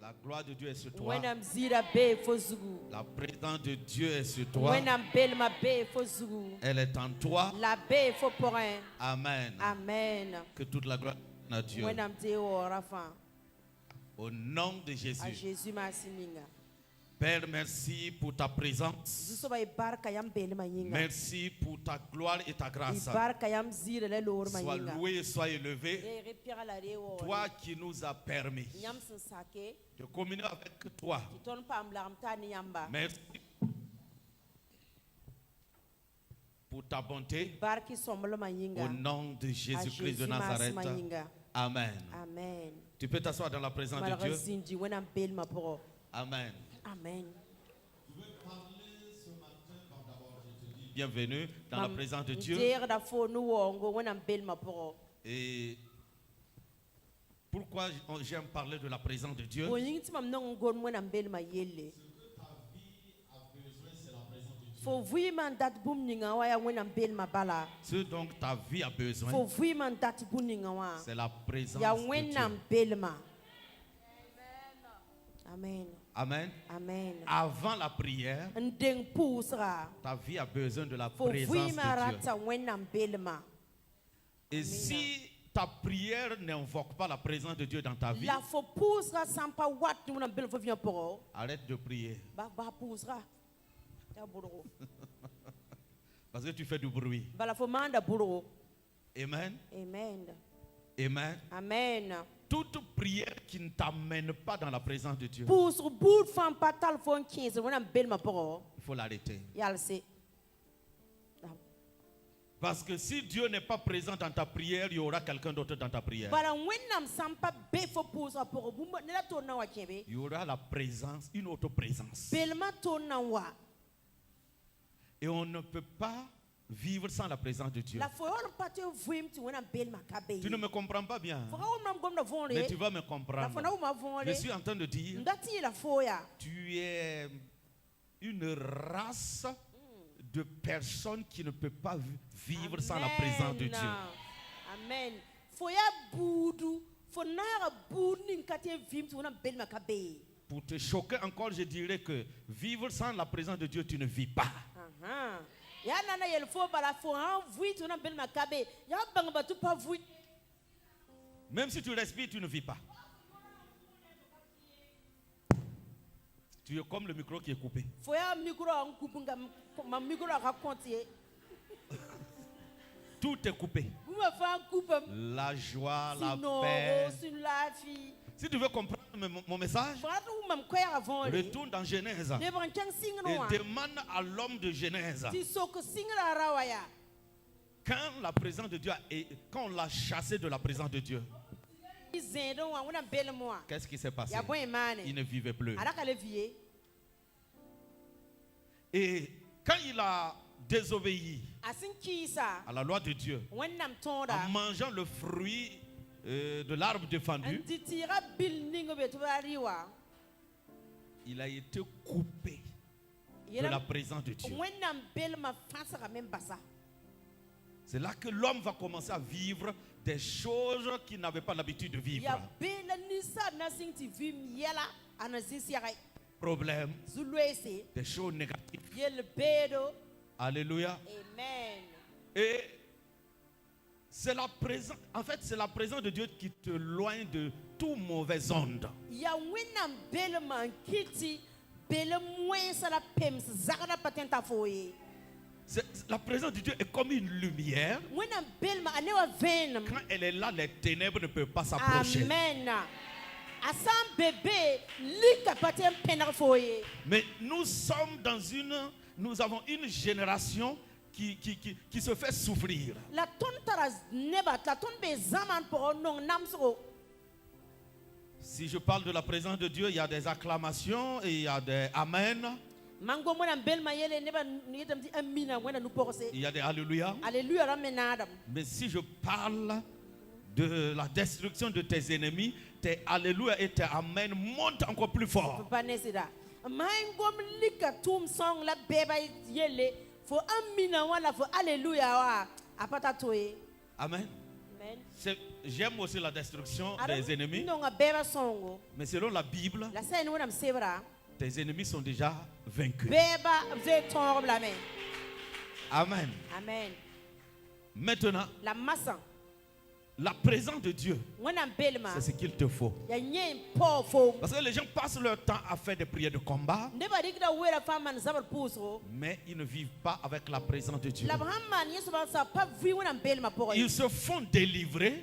La gloire de Dieu est sur toi. La La présence de Dieu est sur toi. Elle est en toi. Amen. Amen. Que toute la gloire soit à Dieu. Au nom de Jésus. Père, merci pour ta présence. Merci pour ta gloire et ta grâce. Sois loué et sois élevé. Toi qui nous as permis de communier avec toi. Merci pour ta bonté. Au nom de Jésus-Christ de Nazareth. Amen. Amen. Tu peux t'asseoir dans la présence de Dieu. Amen. Amen. Bienvenue dans la présence de Dieu. Et pourquoi j'aime parler de la présence de Dieu? Ce dont ta vie a besoin, c'est la présence de Dieu. Amen. Amen. Amen. Avant la prière, ta vie a besoin de la présence de Dieu. Et si ta prière n'invoque pas la présence de Dieu dans ta vie, arrête de prier. Parce que tu fais du bruit. Amen. Amen. Amen. Amen. Toute prière qui ne t'amène pas dans la présence de Dieu, il faut l'arrêter. Parce que si Dieu n'est pas présent dans ta prière, il y aura quelqu'un d'autre dans ta prière. Il y aura la présence, une autre présence. Et on ne peut pas vivre sans la présence de Dieu. Tu ne me comprends pas bien, mais tu vas me comprendre. Je suis en train de dire, tu es une race de personnes qui ne peuvent pas vivre sans la présence de Dieu. Amen. Pour te choquer encore, je dirais que vivre sans la présence de Dieu, tu ne vis pas. Même si tu respires, tu ne vis pas. Tu es comme le micro qui est coupé. Tout est coupé. La joie, la paix. Si tu veux comprendre mon message, retourne dans Genèse et demande à l'homme de Genèse. Quand la présence de Dieu quand on l'a chassé de la présence de Dieu, qu'est-ce qui s'est passé? Il ne vivait plus. Et quand il a désobéi à la loi de Dieu, en mangeant le fruit de l'arbre défendu, il a été coupé de la présence de Dieu. C'est là que l'homme va commencer à vivre des choses qu'il n'avait pas l'habitude de vivre. Problèmes, des choses négatives. Alléluia. Amen. Et c'est la présence, en fait, c'est la présence de Dieu qui te loigne de toute mauvaise onde. La présence de Dieu est comme une lumière. Quand elle est là, les ténèbres ne peuvent pas s'approcher. Amen. Mais nous avons une génération qui se fait souffrir. Si je parle de la présence de Dieu, il y a des acclamations et il y a des amen. Il y a des alléluia. Mais si je parle de la destruction de tes ennemis, tes alléluia et tes amen montent encore plus fort. Amen. j'aime aussi la destruction des ennemis. Mais selon la Bible, tes ennemis sont déjà vaincus. Amen. Amen. Maintenant, la présence de Dieu, c'est ce qu'il te faut. Parce que les gens passent leur temps à faire des prières de combat, mais ils ne vivent pas avec la présence de Dieu. Ils se font délivrer.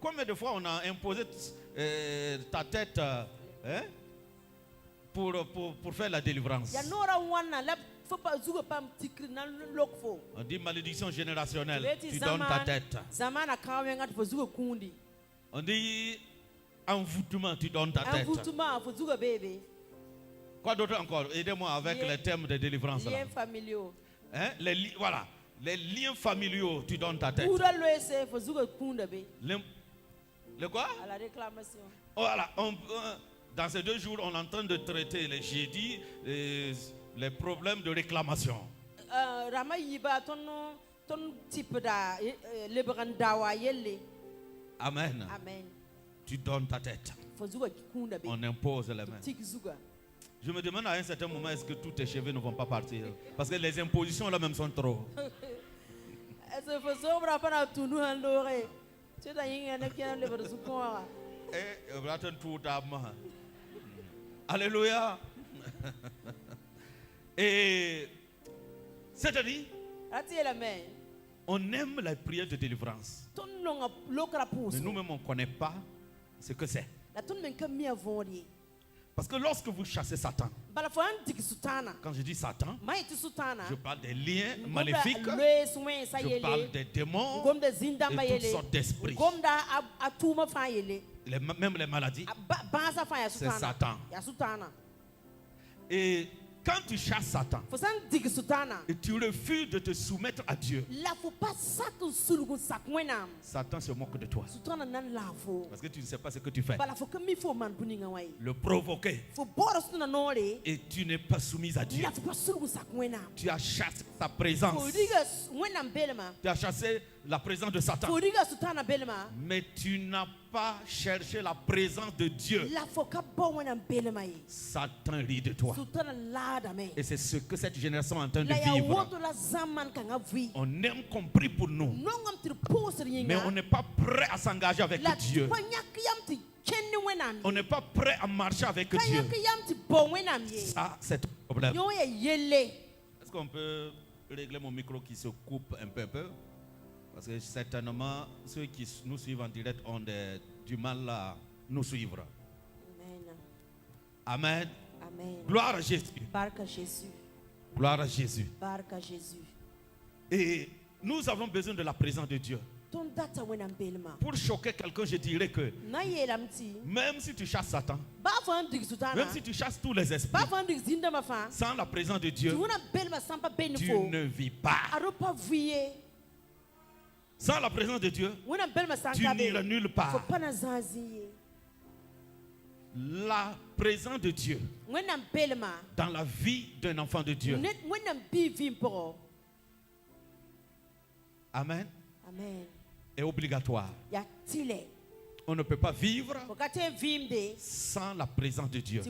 Combien de fois on a imposé ta tête pour faire la délivrance? On dit malédiction générationnelle, tu donnes ta tête. On dit envoûtement, tu donnes ta tête. Quoi d'autre encore? Aidez-moi avec les thèmes de délivrance. Liens familiaux. Hein? Voilà, les liens familiaux, tu donnes ta tête. Le quoi? À la réclamation. Voilà, dans ces 2 jours, on est en train de traiter les jeudis, les problèmes de réclamation. Amen. Amen. Tu donnes ta tête. On impose les mains. Je me demande à un certain moment, est-ce que tous tes cheveux ne vont pas partir? Parce que les impositions là même sont trop. Alléluia. Et c'est-à-dire, on aime la prière de délivrance. Mais nous-mêmes, on ne connaît pas ce que c'est. Parce que lorsque vous chassez Satan, quand je dis Satan, je parle des liens maléfiques, je parle des démons et toutes sortes d'esprits. Même les maladies, c'est Satan. Et quand tu chasses Satan et tu refuses de te soumettre à Dieu, Satan se moque de toi. Parce que tu ne sais pas ce que tu fais. Le provoquer. Et tu n'es pas soumise à Dieu. Tu as chassé sa présence. Tu as chassé la présence de Satan. Mais tu n'as pas cherché la présence de Dieu. Satan rit de toi. Et c'est ce que cette génération est en train de vivre. On aime qu'on prie pour nous, mais on n'est pas prêt à s'engager avec Dieu. On n'est pas prêt à marcher avec Dieu. Ça, c'est un problème. Est-ce qu'on peut régler mon micro qui se coupe un peu? Parce que certainement, ceux qui nous suivent en direct ont du mal à nous suivre. Amen. Amen. Gloire à Jésus. Gloire à Jésus. Et nous avons besoin de la présence de Dieu. Pour choquer quelqu'un, je dirais que même si tu chasses Satan, même si tu chasses tous les esprits, sans la présence de Dieu, tu ne vis pas. Sans la présence de Dieu, tu n'iras nulle part. La présence de Dieu dans la vie d'un enfant de Dieu. Amen. Est obligatoire. On ne peut pas vivre sans la présence de Dieu.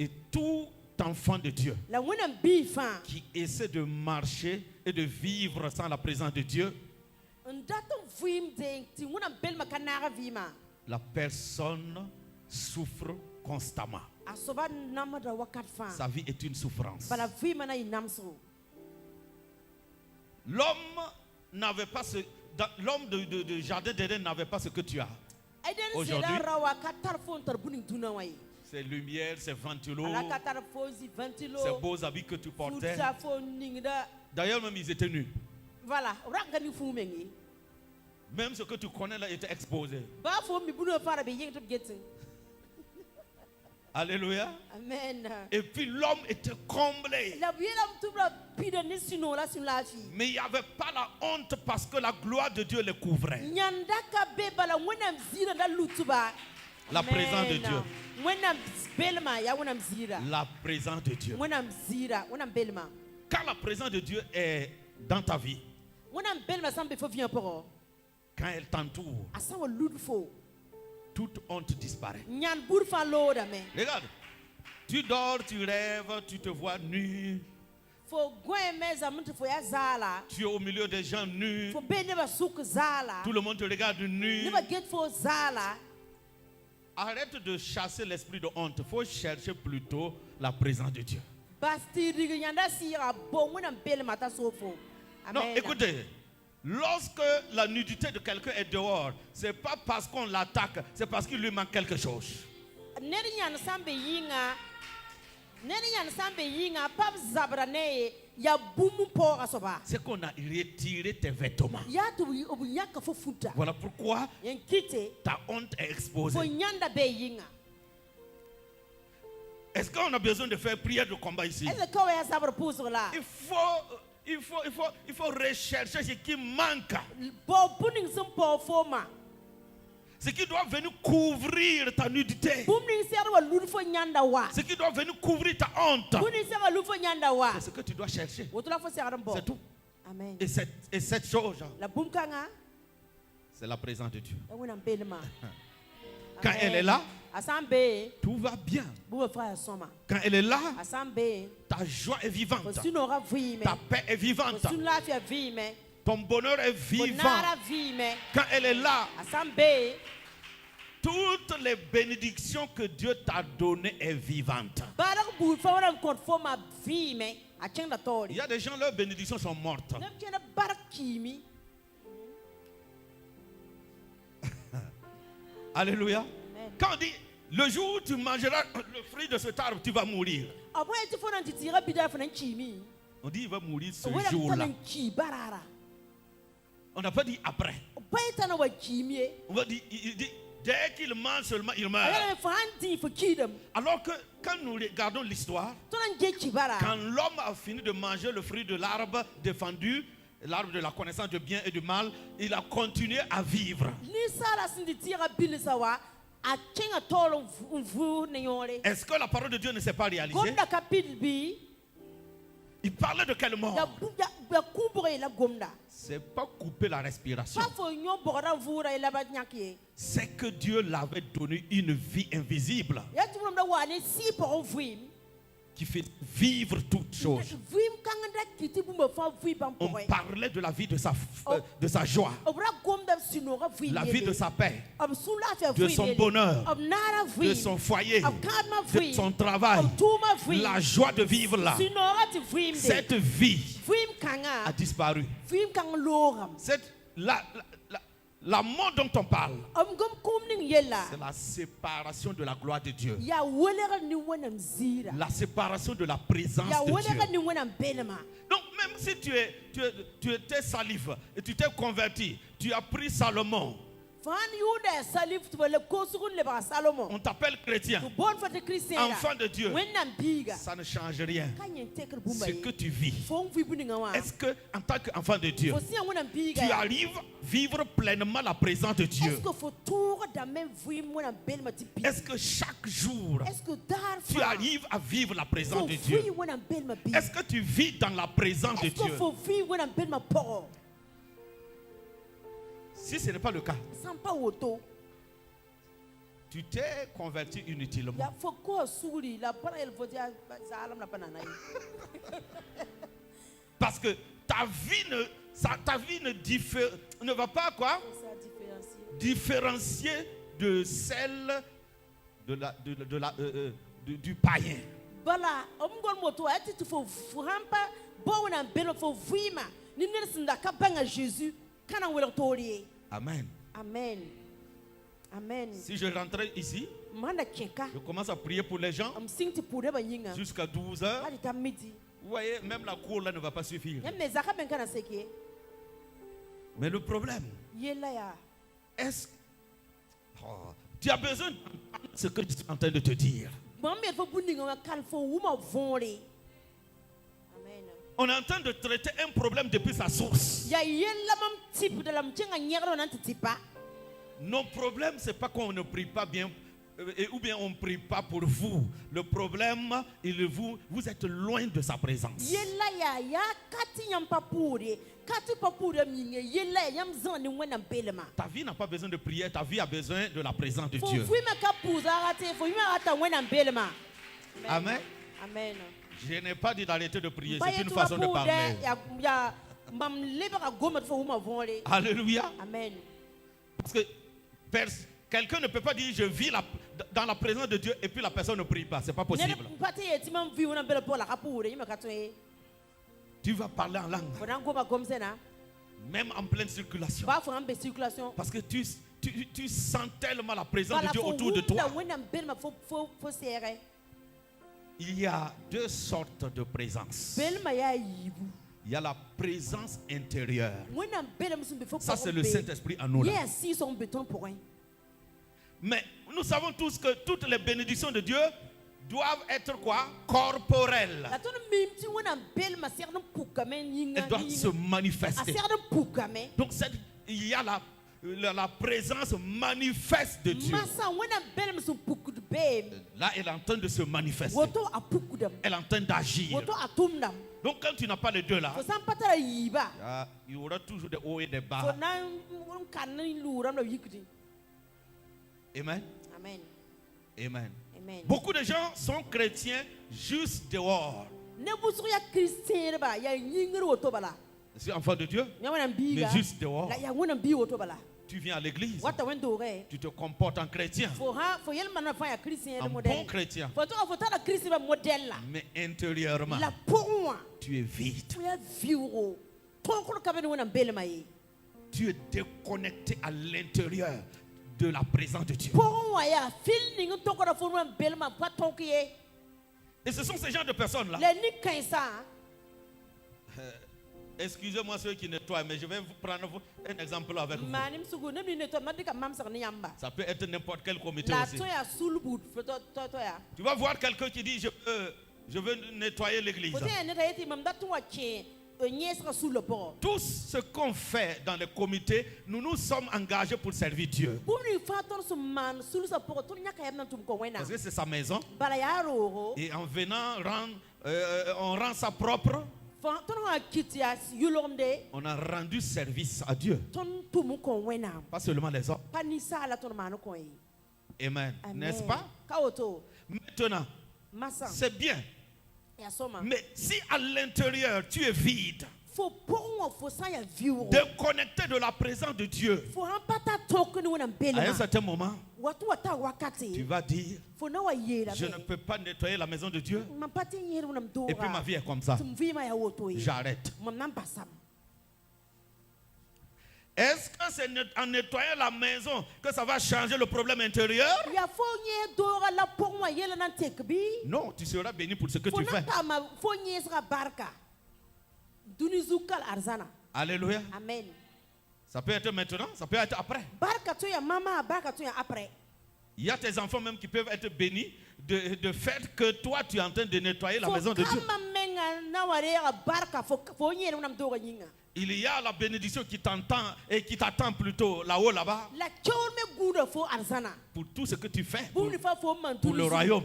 Et tout enfant de Dieu qui essaie de marcher et de vivre sans la présence de Dieu, la personne souffre constamment. Sa vie est une souffrance. L'homme n'avait pas ce... L'homme de jardin d'Éden n'avait pas ce que tu as aujourd'hui. Ces lumières, ces ventilos, ces beaux habits que tu portais. D'ailleurs, même ils étaient nus. Voilà. Même ce que tu connais là était exposé. Alléluia. Amen. Et puis l'homme était comblé. Mais il n'y avait pas la honte parce que la gloire de Dieu les couvrait. La présence de Dieu. La présence de Dieu. Quand la présence de Dieu est dans ta vie, Quand elle t'entoure, toute honte disparaît. Regarde, tu dors, tu rêves, tu te vois nu. Tu es au milieu des gens nus. Tout le monde te regarde nu. Arrête de chasser l'esprit de honte. Il faut chercher plutôt la présence de Dieu. Non, écoutez. Lorsque la nudité de quelqu'un est dehors, ce n'est pas parce qu'on l'attaque, c'est parce qu'il lui manque quelque chose. C'est qu'on a retiré tes vêtements. Voilà pourquoi ta honte est exposée. Est-ce qu'on a besoin de faire prière de combat ici? Il faut rechercher ce qui manque. Ce qui doit venir couvrir ta nudité. Ce qui doit venir couvrir ta honte. C'est ce que tu dois chercher. C'est tout. Amen. Et cette chose, c'est la présence de Dieu. Quand elle est là, tout va bien. Quand elle est là, ta joie est vivante. Ta paix est vivante. Ton bonheur est vivant. Quand elle est là, toutes les bénédictions que Dieu t'a données est vivante. Il y a des gens, leurs bénédictions sont mortes. Alléluia. Quand on dit, le jour où tu mangeras le fruit de cet arbre, tu vas mourir. On dit, il va mourir ce jour-là. On n'a pas dit après. On va dire, il dit, dès qu'il mange seulement, il meurt. Alors que quand nous regardons l'histoire, quand l'homme a fini de manger le fruit de l'arbre défendu, l'arbre de la connaissance du bien et du mal, il a continué à vivre. Est-ce que la parole de Dieu ne s'est pas réalisée? Il parlait de quelle mort? C'est pas couper la respiration. C'est que Dieu l'avait donné une vie invisible qui fait vivre toutes choses. On parlait de la vie de sa joie, la vie de sa paix, de son bonheur, de son foyer, de son travail, la joie de vivre là. Cette vie a disparu. La mort dont on parle, c'est la séparation de la gloire de Dieu. La séparation de la présence de Dieu. Donc même si tu étais salive et tu t'es converti, tu as pris Salomon. On t'appelle chrétien, enfant de Dieu. Ça ne change rien. Ce que tu vis. Est-ce que en tant qu'enfant de Dieu, tu arrives à vivre pleinement la présence de Dieu? Est-ce que chaque jour, tu arrives à vivre la présence de Dieu? Est-ce que tu vis dans la présence de Dieu? Si ce n'est pas le cas, tu t'es converti inutilement. Parce que ta vie ne va pas quoi? Différencier de celle du païen. Amen. Amen. Amen. Si je rentrais ici, je commence à prier pour les gens jusqu'à 12h. Vous voyez, même la cour là ne va pas suffire. Mais le problème, est-ce que tu as besoin de ce que je suis en train de te dire? On est en train de traiter un problème depuis sa source. Nos problèmes, ce n'est pas qu'on ne prie pas bien. ou bien on ne prie pas pour vous. Le problème, vous êtes loin de sa présence. Ta vie n'a pas besoin de prière, ta vie a besoin de la présence de Dieu. Amen. Amen. Je n'ai pas dit d'arrêter de prier, c'est une façon de parler. Alléluia. Amen. Parce que quelqu'un ne peut pas dire je vis dans la présence de Dieu et puis la personne ne prie pas. C'est pas possible. Tu vas parler en langue. Même en pleine circulation. Parce que tu sens tellement la présence de Dieu autour de toi. Il y a deux sortes de présence. Il y a la présence intérieure. Ça, c'est le Saint-Esprit en nous. Là. Mais nous savons tous que toutes les bénédictions de Dieu doivent être quoi? Corporelles. Elles doivent se manifester. Donc, il y a la présence manifeste de Dieu. Là, elle est en train de se manifester. Elle est en train d'agir. Donc, quand tu n'as pas les deux là, il y aura toujours des hauts et des bas. Amen. Amen. Amen. Amen. Beaucoup de gens sont chrétiens juste dehors. Je suis enfant de Dieu, mais juste dehors. Tu viens à l'église, tu te comportes en chrétien, un bon chrétien, mais intérieurement, tu es vide. Tu es déconnecté à l'intérieur de la présence de Dieu. Et ce sont ces genres de personnes-là. Excusez-moi ceux qui nettoient, mais je vais vous prendre un exemple avec vous. Ça peut être n'importe quel comité aussi. Tu vas voir quelqu'un qui dit je veux nettoyer l'église. Tout ce qu'on fait dans les comités, nous sommes engagés pour servir Dieu. Parce que c'est sa maison. Et en venant, on rend ça propre. On a rendu service à Dieu. Pas seulement les hommes. Amen. N'est-ce pas? Maintenant, c'est bien. Mais si à l'intérieur tu es vide, déconnecté de la présence de Dieu, à un certain moment, tu vas dire, je ne peux pas nettoyer la maison de Dieu et puis ma vie est comme ça. J'arrête. Est-ce que c'est en nettoyant la maison que ça va changer le problème intérieur? Non, tu seras béni pour ce que tu fais. Alléluia. Amen. Ça peut être maintenant, ça peut être après. Il y a tes enfants même qui peuvent être bénis de fait que toi tu es en train de nettoyer la maison de Dieu. Il y a la bénédiction qui t'entend et qui t'attend plutôt là-haut, là-bas. Pour tout ce que tu fais pour le royaume.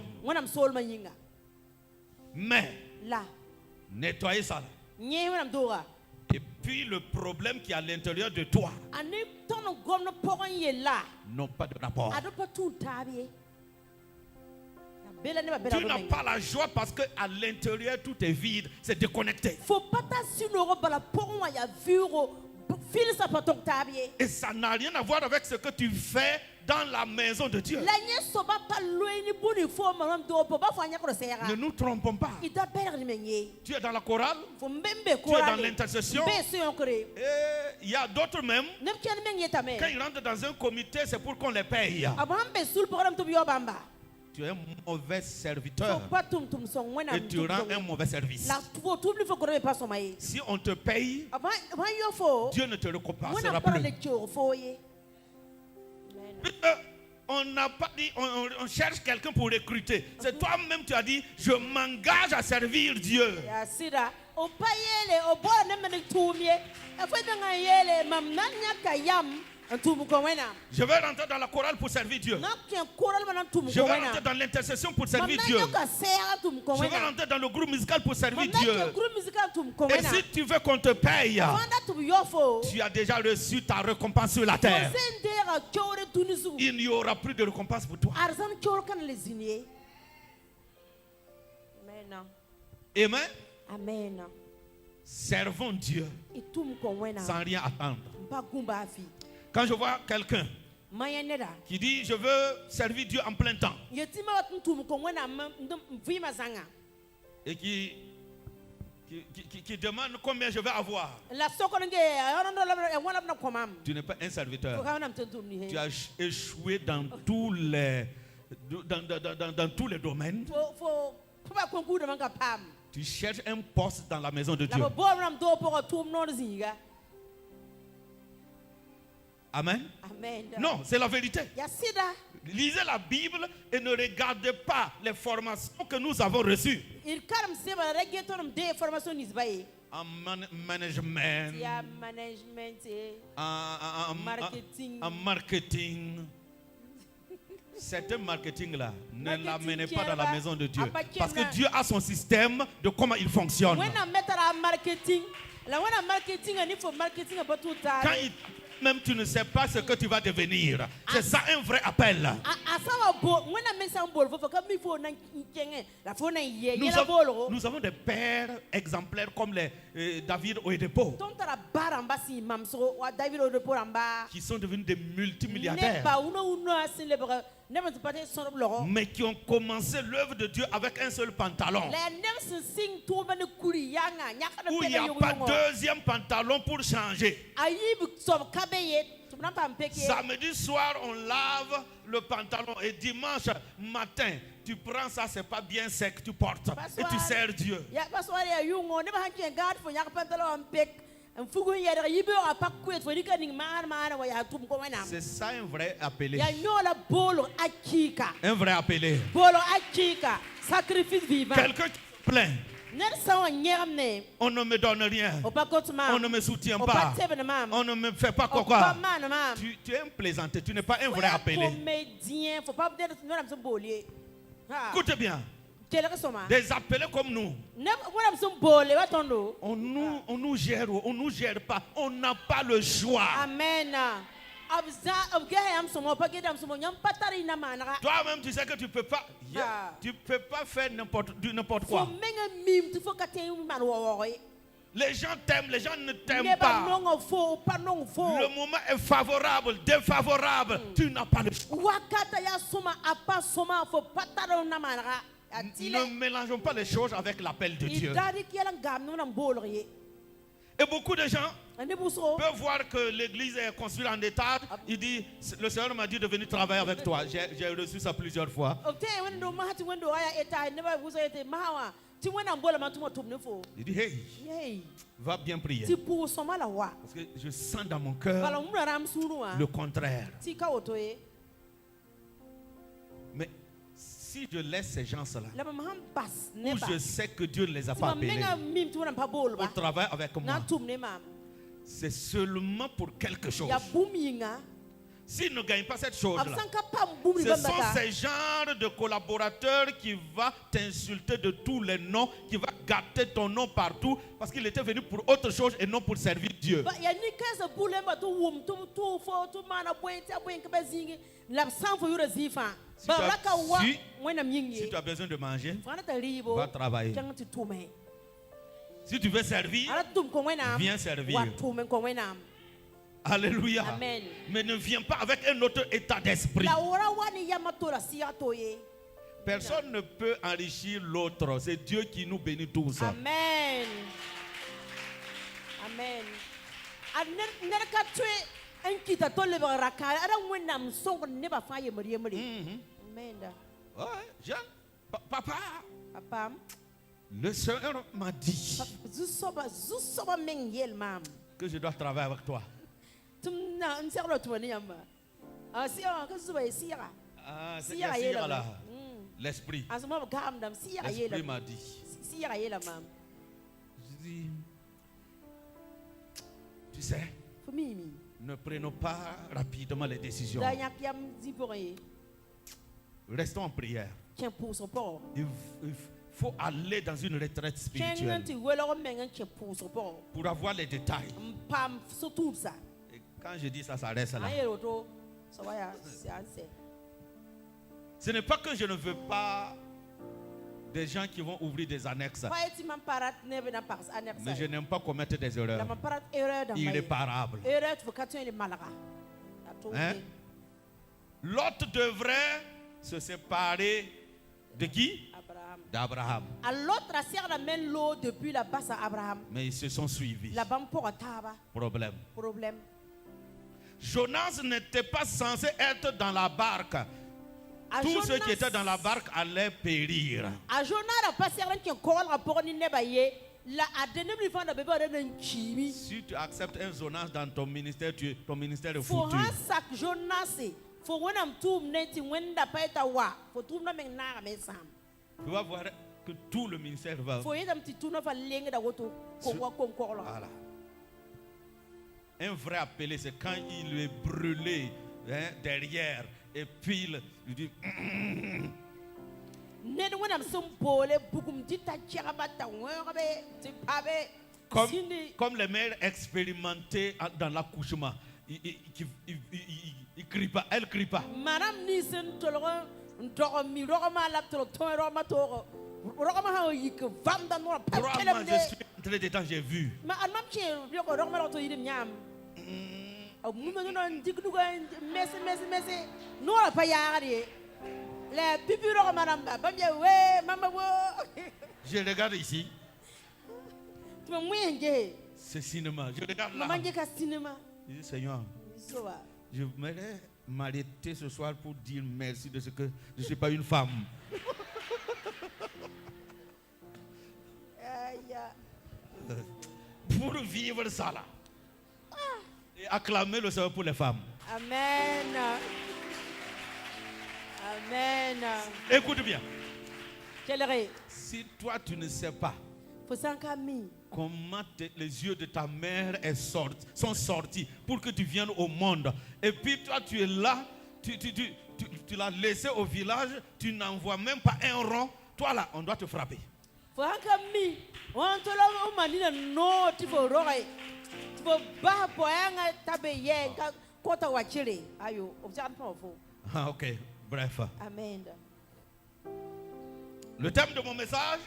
Mais nettoyer ça. Et puis le problème qui est à l'intérieur de toi n'ont pas de rapport. Tu n'as pas la joie parce qu'à l'intérieur tout est vide, c'est déconnecté. Et ça n'a rien à voir avec ce que tu fais dans la maison de Dieu. Ne nous trompons pas. Tu es dans la chorale, tu es dans l'intercession. Et il y a d'autres même, quand ils rentrent dans un comité, c'est pour qu'on les paye. Tu es un mauvais serviteur et tu rends un mauvais service. Si on te paye, Dieu ne te récompensera plus. On n'a pas dit, on cherche quelqu'un pour recruter. C'est toi-même tu as dit, je m'engage à servir Dieu. Je vais rentrer dans la chorale pour servir Dieu. Je vais rentrer dans l'intercession pour servir Dieu. Je vais rentrer dans le groupe musical pour servir Dieu. Et si tu veux qu'on te paye, tu as déjà reçu ta récompense sur la terre. Il n'y aura plus de récompense pour toi. Amen. Amen. Servons Dieu sans rien attendre. Quand je vois quelqu'un qui dit je veux servir Dieu en plein temps et qui demande combien je vais avoir, tu n'es pas un serviteur. Tu as échoué dans tous les domaines. Tu cherches un poste dans la maison de Dieu. Amen. Amen. Non, c'est la vérité. Lisez la Bible et ne regardez pas les formations que nous avons reçues. En management, en marketing. Cet marketing-là, ne l'amenez pas dans la maison de Dieu. Parce que Dieu a son système de comment il fonctionne. Quand même tu ne sais pas ce que tu vas devenir. C'est ça un vrai appel. Nous avons des pères exemplaires comme les David Oyedepo, qui sont devenus des multimilliardaires, mais qui ont commencé l'œuvre de Dieu avec un seul pantalon, où il n'y a pas deuxième pantalon pour changer. Samedi soir, on lave le pantalon et dimanche matin, tu prends ça, c'est pas bien sec, tu portes et tu sers Dieu. C'est ça un vrai appelé. Un vrai appelé. Quelqu'un qui plaint. On ne me donne rien. On ne me soutient pas. On ne me fait pas quoi. Tu es un plaisanté. Tu n'es pas un vrai appelé. Écoutez bien. Des appelés comme nous. On nous gère, on nous gère pas. On n'a pas le choix. Amen. Toi-même, tu sais que tu peux pas. Tu peux pas faire n'importe quoi. Les gens t'aiment, les gens ne t'aiment pas. Le moment est favorable, défavorable. Tu n'as pas le choix. Ne mélangeons pas les choses avec l'appel de Dieu. Et beaucoup de gens peuvent voir que l'église est construite en état. Il dit, le Seigneur m'a dit de venir travailler avec toi. J'ai reçu ça plusieurs fois. Il dit, hey, va bien prier. Parce que je sens dans mon cœur le contraire. Mais si je laisse ces gens-là, où je sais que Dieu ne les a pas appelés, au travail avec moi, c'est seulement pour quelque chose. S'ils ne gagnent pas cette chose-là, ce sont ces genres de collaborateurs qui vont t'insulter de tous les noms, qui vont gâter ton nom partout, parce qu'il était venu pour autre chose et non pour servir Dieu. Si tu as besoin de manger, va travailler. Si tu veux servir, viens servir. Alléluia. Amen. Mais ne viens pas avec un autre état d'esprit. Personne ne peut enrichir l'autre. C'est Dieu qui nous bénit tous. Amen. Amen. Jean, papa, le Seigneur m'a dit que je dois travailler avec toi. L'esprit. L'esprit m'a dit. Je dis, tu sais, Ne prenons pas rapidement les décisions. Restons en prière. Il faut aller dans une retraite spirituelle pour avoir les détails. Et quand je dis ça, ça reste là. Ce n'est pas que je ne veux pas des gens qui vont ouvrir des annexes. Mais je n'aime pas commettre des erreurs irréparables. Hein? Lot devrait se séparer de qui? D'Abraham. Mais ils se sont suivis. Problème. Jonas n'était pas censé être dans la barque. Tous ceux qui étaient dans la barque allaient périr. Si tu acceptes un Jonas dans ton ministère, ton ministère est foutu. Tu vas voir que tout le ministère va. Voilà. Un vrai appelé, c'est quand il est brûlé derrière et puis il dit. Comme les mères expérimentées dans l'accouchement. Il crie pas, elle crie pas. Crois-moi, je suis entré dedans, j'ai vu. Je regarde ici. C'est cinéma. Je regarde là. Je dis, Seigneur, je voudrais m'arrêter ce soir pour dire merci de ce que je ne suis pas une femme. Pour vivre ça là. Et acclamer le Seigneur pour les femmes. Amen. Amen. Écoute bien. Si toi tu ne sais pas comment les yeux de ta mère sont sortis pour que tu viennes au monde, et puis toi tu es là, tu l'as laissé au village, tu n'envoies même pas un rond, toi là on doit te frapper. Ah, ok, bref. Amen. Le thème de mon message.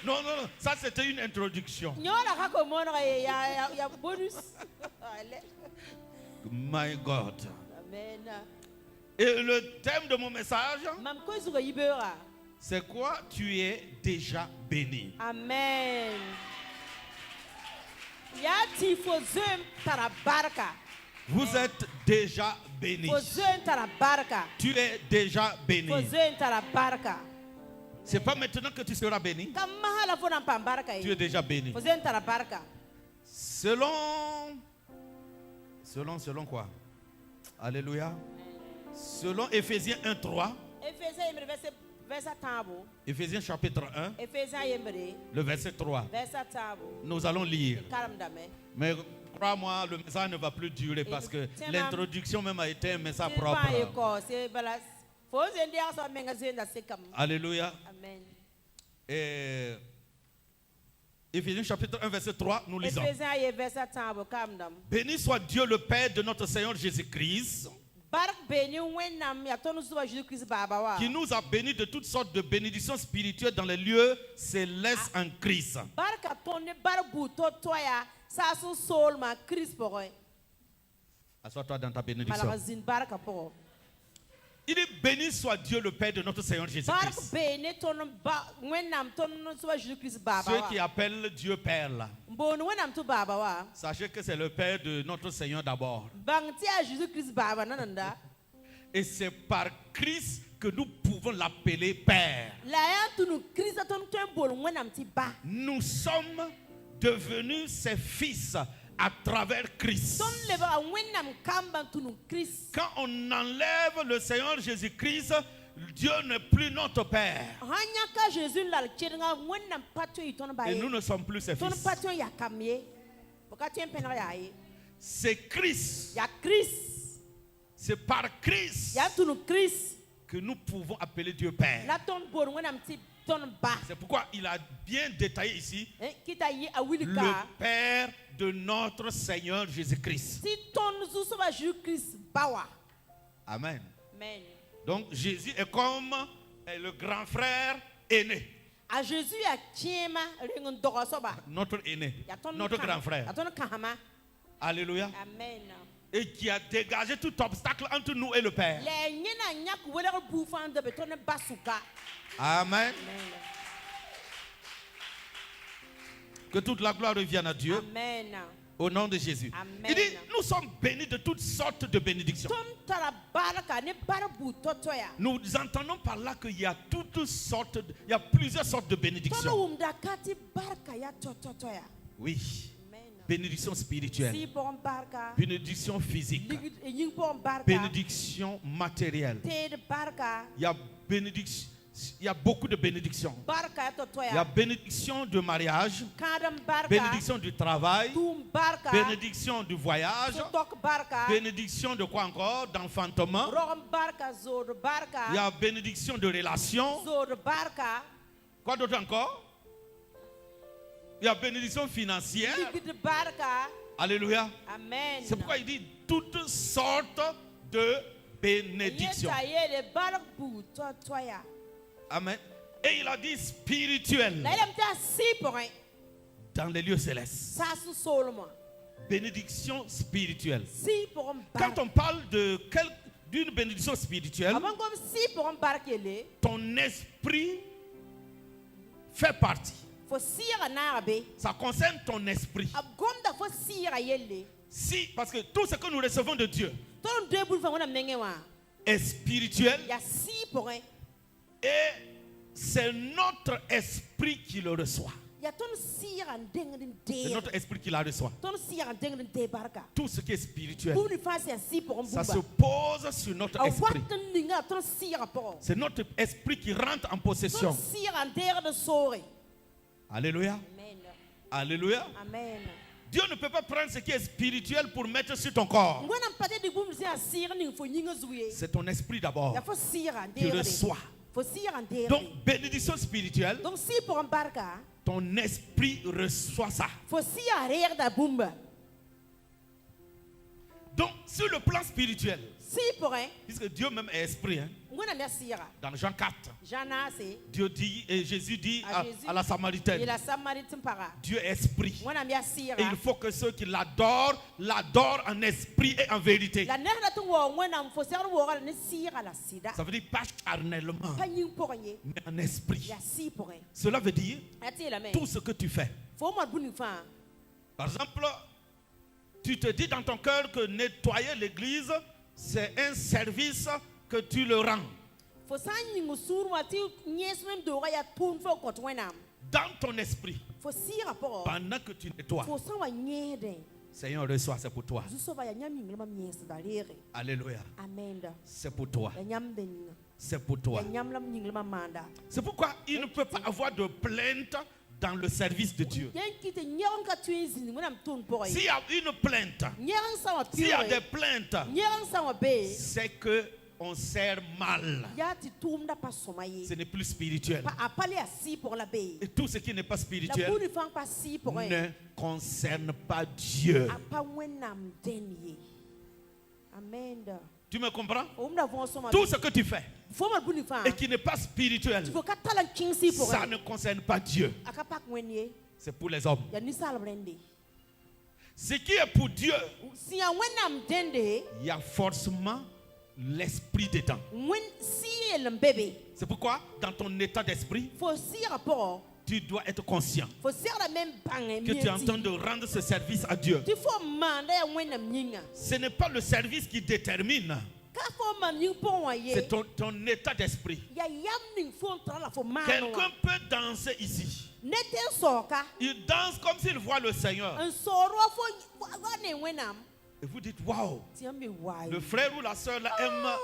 Non, ça c'était une introduction. My God. Amen. Et le thème de mon message, c'est quoi? Tu es déjà béni. Amen. Vous êtes déjà béni. Tu es déjà béni. C'est pas maintenant que tu seras béni. Tu es déjà béni. Selon quoi? Alléluia. Selon Éphésiens 1:3. Éphésiens chapitre 1. Le verset 3. Nous allons lire. Mais crois-moi, le message ne va plus durer parce que l'introduction même a été un message propre. Alléluia. Amen. Et Éphésiens chapitre 1 verset 3, nous lisons. Béni soit Dieu le Père de notre Seigneur Jésus-Christ, qui nous a bénis de toutes sortes de bénédictions spirituelles dans les lieux célestes en Christ. Assois-toi dans ta bénédiction. Il dit béni soit Dieu le Père de notre Seigneur Jésus-Christ. Ceux qui appellent Dieu Père là, sachez que c'est le Père de notre Seigneur d'abord. Et c'est par Christ que nous pouvons l'appeler Père. Nous sommes devenus ses fils à travers Christ. Quand on enlève le Seigneur Jésus-Christ, Dieu n'est plus notre Père. Et nous ne sommes plus ses fils. C'est Christ. C'est par Christ que nous pouvons appeler Dieu Père. C'est pourquoi il a bien détaillé ici le Père de notre Seigneur Jésus-Christ. Amen. Donc Jésus est comme le grand frère aîné. Notre aîné, notre grand frère. Alléluia. Amen. Et qui a dégagé tout obstacle entre nous et le Père. Amen. Que toute la gloire revienne à Dieu. Amen. Au nom de Jésus. Amen. Il dit, nous sommes bénis de toutes sortes de bénédictions. Nous entendons par là qu'il y a toutes sortes, il y a plusieurs sortes de bénédictions. Oui. Bénédiction spirituelle, bénédiction physique, bénédiction matérielle. Il y a beaucoup de bénédictions. Il y a bénédiction de mariage, bénédiction du travail, bénédiction du voyage, bénédiction de quoi encore? D'enfantement. Il y a bénédiction de relation. Quoi d'autre encore? Il y a bénédiction financière. Alléluia. Amen. C'est pourquoi il dit toutes sortes de bénédictions. Amen. Et il a dit spirituel. Dans les lieux célestes. Bénédiction spirituelle. Quand on parle d'une bénédiction spirituelle, ton esprit fait partie. Ça concerne ton esprit. Si, parce que tout ce que nous recevons de Dieu est spirituel et c'est notre esprit qui le reçoit. C'est notre esprit qui la reçoit. Tout ce qui est spirituel, ça se pose sur notre esprit. C'est notre esprit qui rentre en possession. Alléluia. Amen. Alléluia. Amen. Dieu ne peut pas prendre ce qui est spirituel pour mettre sur ton corps. C'est ton esprit d'abord qui reçoit. Donc, bénédiction spirituelle, ton esprit reçoit ça. Donc, sur le plan spirituel, puisque Dieu même est esprit, hein, dans Jean 4, Dieu dit, et Jésus dit à la Samaritaine, Dieu est esprit. Et il faut que ceux qui l'adorent en esprit et en vérité. Ça veut dire pas charnellement, mais en esprit. Cela veut dire tout ce que tu fais. Par exemple, tu te dis dans ton cœur que nettoyer l'église, c'est un service que tu le rends. Dans ton esprit, pendant que tu nettoies, Seigneur, reçois, c'est pour toi. Alléluia. C'est pour toi. C'est pour toi. C'est pourquoi il ne peut pas avoir de plainte dans le service de Dieu. S'il y a une plainte, s'il y a des plaintes, c'est que on sert mal. Ce n'est plus spirituel. Et tout ce qui n'est pas spirituel ne concerne pas Dieu. Tu me comprends? Tout ce que tu fais et qui n'est pas spirituel, ça ne concerne pas Dieu. C'est pour les hommes. Ce qui est pour Dieu, il y a forcément l'esprit dedans. C'est pourquoi dans ton état d'esprit, tu dois être conscient que tu es en train de rendre ce service à Dieu. Ce n'est pas le service qui détermine, c'est ton état d'esprit. Quelqu'un peut danser ici. Il danse comme s'il voit le Seigneur. Et vous dites, waouh, le frère ou la soeur là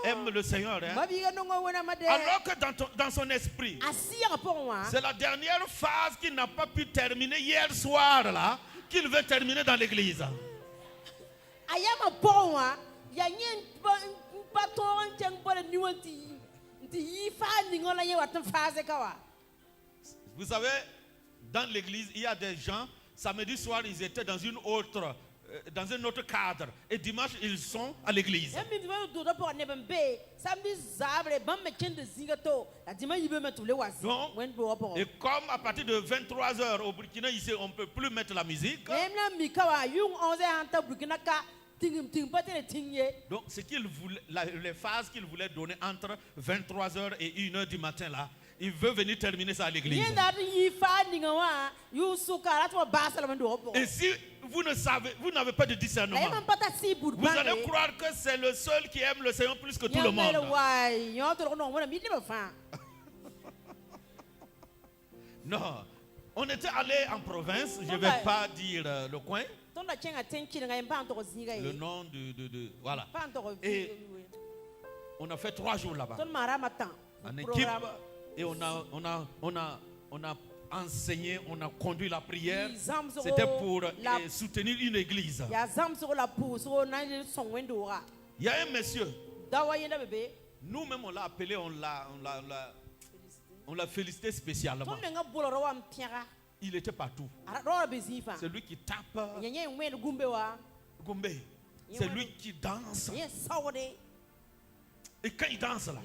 aime le Seigneur. Hein? Alors que dans son esprit, c'est la dernière phase qu'il n'a pas pu terminer hier soir là, qu'il veut terminer dans l'église. Vous savez, dans l'église, il y a des gens, samedi soir, ils étaient dans dans un autre cadre. Et dimanche, ils sont à l'église. Donc, et comme à partir de 23h au Burkina, ici, on ne peut plus mettre la musique. Donc, ce qu'il voulait, les phases qu'il voulait donner entre 23h et 1h du matin, là, il veut venir terminer ça à l'église. Et si vous ne savez, vous n'avez pas de discernement, vous allez croire que c'est le seul qui aime le Seigneur plus que tout le monde. Non, on était allé en province, je ne vais pas dire le coin, le nom de voilà. Et on a fait 3 jours là-bas en équipe. Et on a enseigné, on a conduit la prière. C'était pour soutenir une église. Il y a un monsieur. Nous-mêmes, on l'a appelé, on l'a félicité spécialement. Il était partout. C'est lui qui tape. Gumbe. C'est lui qui danse. Et quand il danse là,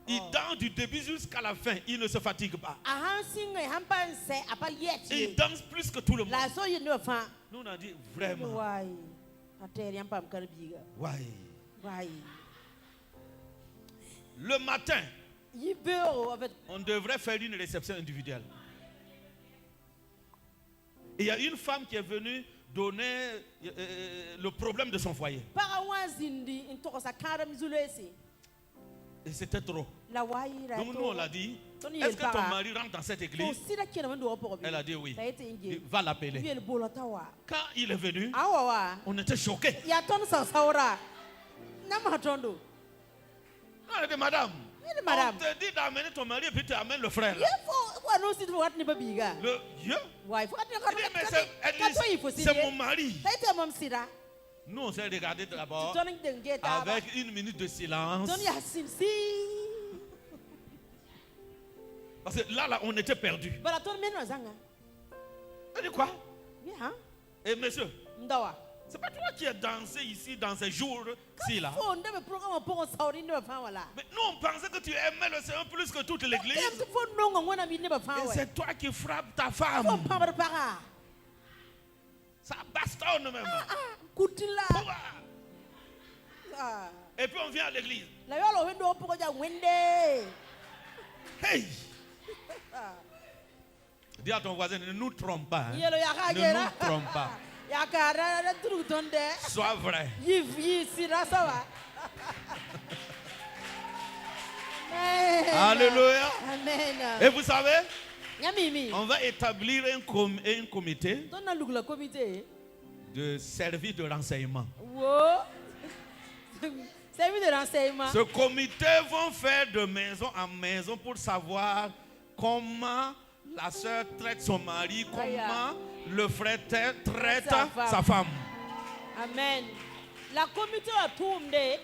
il danse du début jusqu'à la fin. Il ne se fatigue pas. Il danse plus que tout le monde. Nous, on a dit vraiment. Le matin, on devrait faire une réception individuelle. Et il y a une femme qui est venue donner le problème de son foyer. Et c'était trop. Donc nous on l'a dit, est-ce que ton mari rentre dans cette église? Elle a dit oui. Il va l'appeler. Quand il est venu, on était choqués. On a dit, madame, on te dit d'amener ton mari et puis tu amènes le frère. C'est mon mari. Nous, on s'est regardé d'abord avec 1 minute de silence. Parce que là, on était perdus. Elle dit quoi? Et monsieur, c'est pas toi qui as dansé ici dans ces jours-ci là. Mais nous, on pensait que tu aimais le Seigneur plus que toute l'église. Et c'est toi qui frappes ta femme. Ça bastonne même. Et puis on vient à l'église. Hey! Dis à ton voisin, ne nous trompe pas. Hein? Ne nous trompe pas. Sois vrai. Alléluia. Amen. Et vous savez, on va établir un comité de service de renseignement. Ce comité va faire de maison en maison pour savoir comment la soeur traite son mari, comment le frère traite sa femme. Amen. La comité a tourné.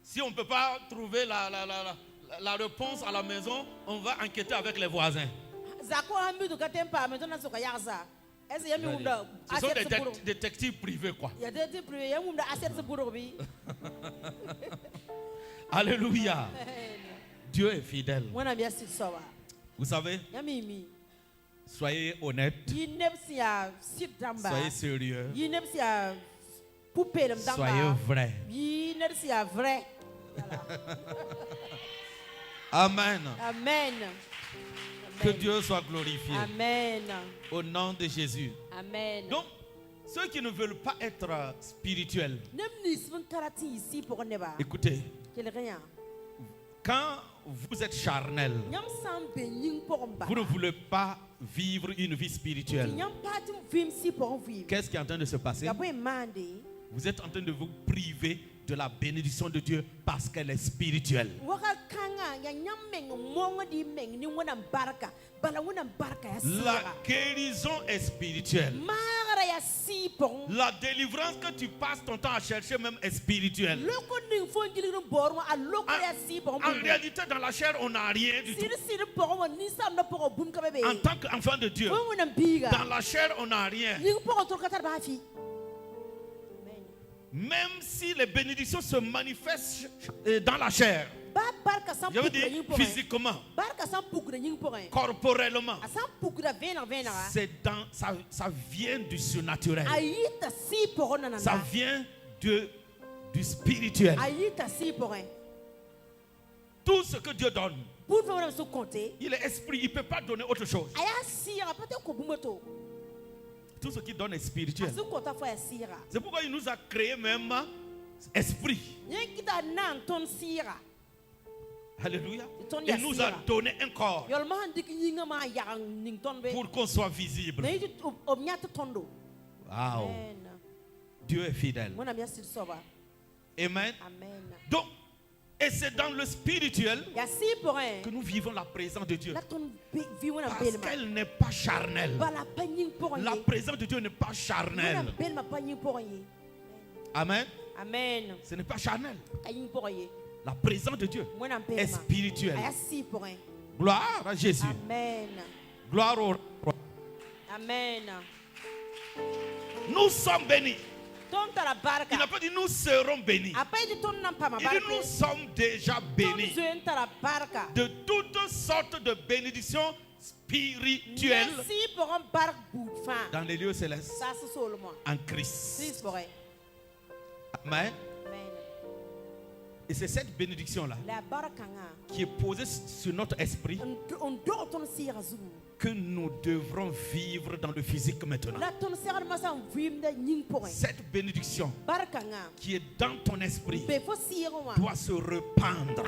Si on ne peut pas trouver la réponse à la maison, on va enquêter avec les voisins. Ce sont des détectives privés, quoi. Alléluia. Dieu est fidèle. Vous savez, soyez honnête. Soyez sérieux. Soyez vrai. Amen. Amen. Que Dieu soit glorifié. Amen. Au nom de Jésus. Amen. Donc, ceux qui ne veulent pas être spirituels, écoutez, quand vous êtes charnel, vous ne voulez pas vivre une vie spirituelle, qu'est-ce qui est en train de se passer? Vous êtes en train de vous priver de la bénédiction de Dieu parce qu'elle est spirituelle. La guérison est spirituelle. La délivrance que tu passes ton temps à chercher même est spirituelle. En réalité, dans la chair, on n'a rien du tout. En tant qu'enfant de Dieu, dans la chair, on n'a rien. Même si les bénédictions se manifestent dans la chair, je veux dire physiquement, corporellement, ça vient du surnaturel. Ça vient du spirituel. Tout ce que Dieu donne, il est esprit, il ne peut pas donner autre chose. Tout ce qu'il donne est spirituel. C'est pourquoi il nous a créé même esprit. Alléluia. Il nous a donné un corps pour qu'on soit visible. Wow. Dieu est fidèle. Amen. Donc, et c'est dans le spirituel que nous vivons la présence de Dieu. Parce qu'elle n'est pas charnelle. La présence de Dieu n'est pas charnelle. Amen. Ce n'est pas charnel. La présence de Dieu est spirituelle. Gloire à Jésus. Amen. Gloire au roi. Amen. Nous sommes bénis. Il n'a pas dit nous serons bénis. Il dit nous sommes déjà bénis de toutes sortes de bénédictions spirituelles dans les lieux célestes en Christ. Amen. Et c'est cette bénédiction-là qui est posée sur notre esprit que nous devrons vivre dans le physique maintenant. Cette bénédiction qui est dans ton esprit doit se répandre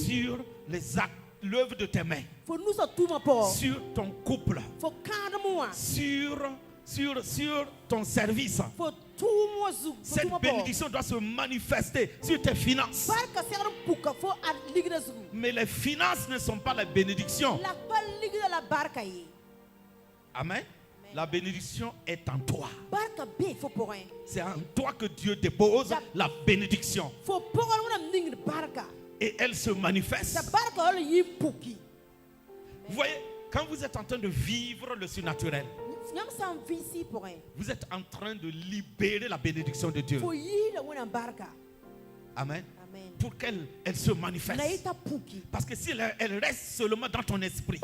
sur les actes, l'œuvre de tes mains, sur ton couple, sur ton service. Cette bénédiction doit se manifester sur tes finances. Mais les finances ne sont pas la bénédiction. Amen. La bénédiction est en toi. C'est en toi que Dieu dépose la bénédiction. Et elle se manifeste. Vous voyez, quand vous êtes en train de vivre le surnaturel, vous êtes en train de libérer la bénédiction de Dieu. Amen. Pour qu'elle se manifeste. Parce que si elle reste seulement dans ton esprit,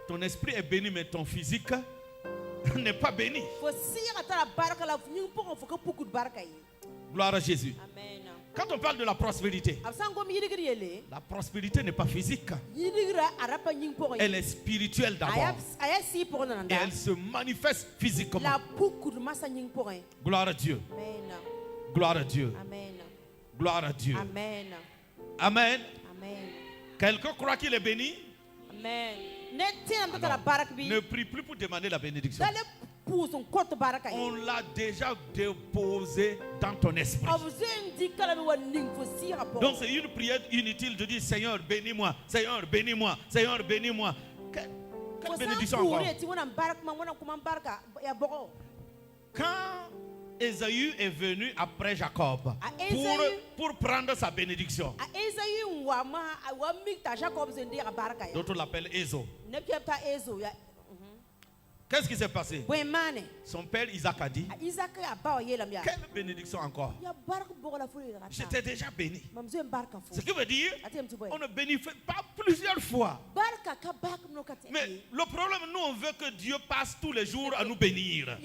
ton esprit est béni, mais ton physique n'est pas béni. Gloire à Jésus. Amen. Quand on parle de la prospérité n'est pas physique. Elle est spirituelle d'abord. Et elle se manifeste physiquement. Gloire à Dieu. Gloire à Dieu. Gloire à Dieu. Amen. Quelqu'un croit qu'il est béni? Alors, ne prie plus pour demander la bénédiction. On l'a déjà déposé dans ton esprit. Donc c'est une prière inutile de dire Seigneur bénis-moi, Seigneur bénis-moi, Seigneur bénis-moi. Quelle bénédiction encore? Quand Ésaü est venu après Jacob pour prendre sa bénédiction, d'autres l'appellent Ézo. Qu'est-ce qui s'est passé? Son père Isaac a dit, quelle bénédiction encore? J'étais déjà béni. Ce qui veut dire, on ne bénéficie pas plusieurs fois. Mais le problème, nous on veut que Dieu passe tous les jours à nous bénir.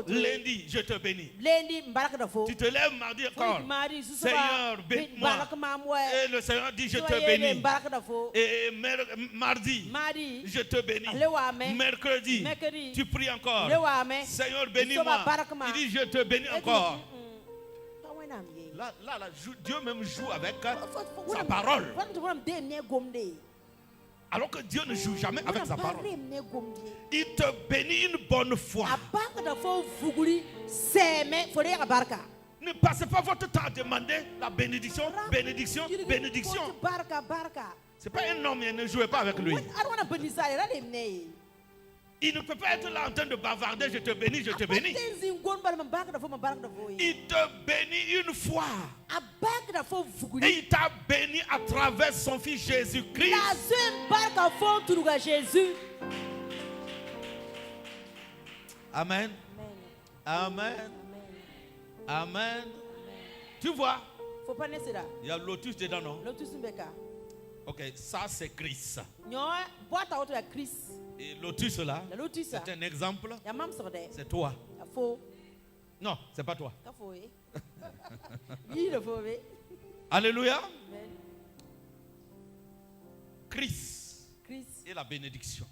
Lundi, je te bénis. Tu te lèves mardi encore. Seigneur, bénis-moi. Et le Seigneur dit, je te bénis. Et mardi, je te bénis. Mercredi, tu pries encore. Seigneur, bénis-moi. Il dit, je te bénis encore. Là, Dieu même joue avec sa parole. Alors que Dieu ne joue jamais avec sa parole. Il te bénit une bonne fois. Ne passez pas votre temps à demander la bénédiction, bénédiction, bénédiction. C'est pas un homme, ne jouez pas avec lui. Il ne peut pas être là en train de bavarder, je te bénis, je te bénis. Il te bénit une fois. Et il t'a béni à travers son fils Jésus-Christ. Amen. Amen. Amen. Tu vois? Il y a lotus dedans, non? Ok, ça c'est Christ. Et lotus là, c'est un exemple. C'est toi. Non, c'est pas toi. Alléluia. Christ et la bénédiction.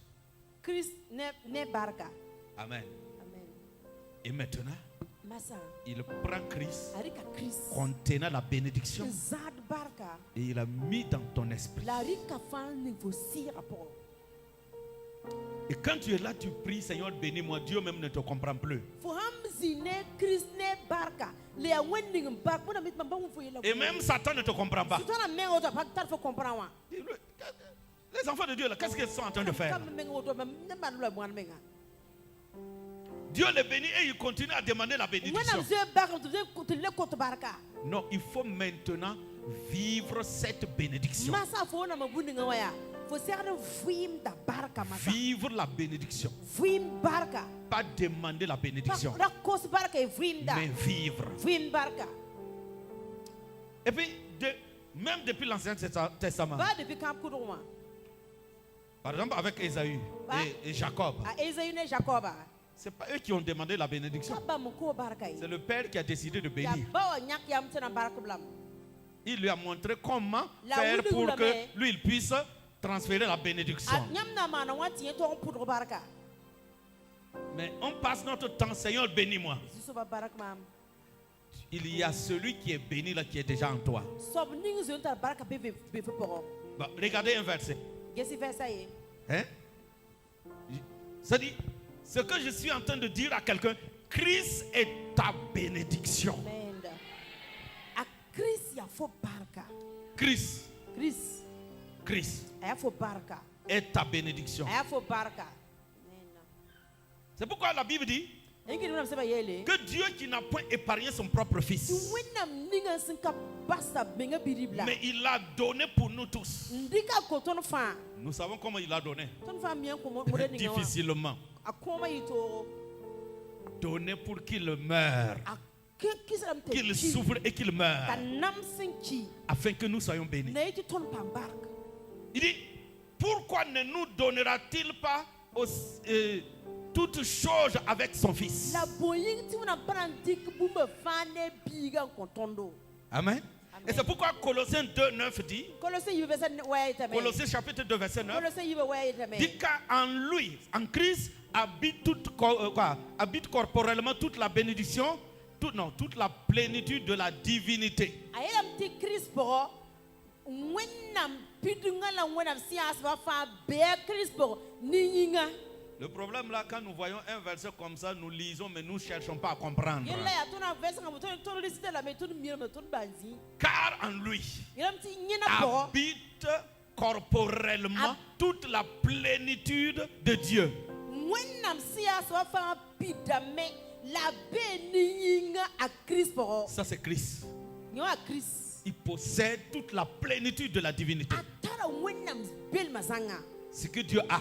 Amen. Et maintenant, il prend Christ contenant la bénédiction et il a mis dans ton esprit. Et quand tu es là, tu pries, Seigneur, bénis-moi. Dieu même ne te comprend plus. Et même Satan ne te comprend pas. Les enfants de Dieu, qu'est-ce qu'ils sont en train de faire? Dieu les bénit et il continue à demander la bénédiction. Non, il faut maintenant vivre cette bénédiction. Vivre la bénédiction. Pas demander la bénédiction, mais vivre. Et puis, même depuis l'Ancien Testament, par exemple avec Ésaü et Jacob, c'est pas eux qui ont demandé la bénédiction. C'est le père qui a décidé de bénir. Il lui a montré comment faire pour que lui il puisse transférer la bénédiction. Mais on passe notre temps, Seigneur, bénis-moi. Il y a celui qui est béni là, qui est déjà en toi. Bon, regardez un verset. Hein? Ça dit, ce que je suis en train de dire à quelqu'un, Christ est ta bénédiction. Christ est ta bénédiction. C'est pourquoi la Bible dit que Dieu qui n'a point épargné son propre fils, mais il l'a donné pour nous tous. Nous savons comment il l'a donné. Difficilement. Donné pour qu'il meure, qu'il souffre et qu'il meure, afin que nous soyons bénis. Il dit, pourquoi ne nous donnera-t-il pas toutes choses avec son fils? Amen. Et c'est pourquoi Colossiens 2:9 dit, Colossiens chapitre 2 verset 9, dit qu'en lui, en Christ, habite corporellement toute la bénédiction, toute la plénitude de la divinité. Le problème là, quand nous voyons un verset comme ça, nous lisons, mais nous ne cherchons pas à comprendre. Car en lui habite corporellement toute la plénitude de Dieu. Ça c'est Christ. Il possède toute la plénitude de la divinité. Ce que Dieu a,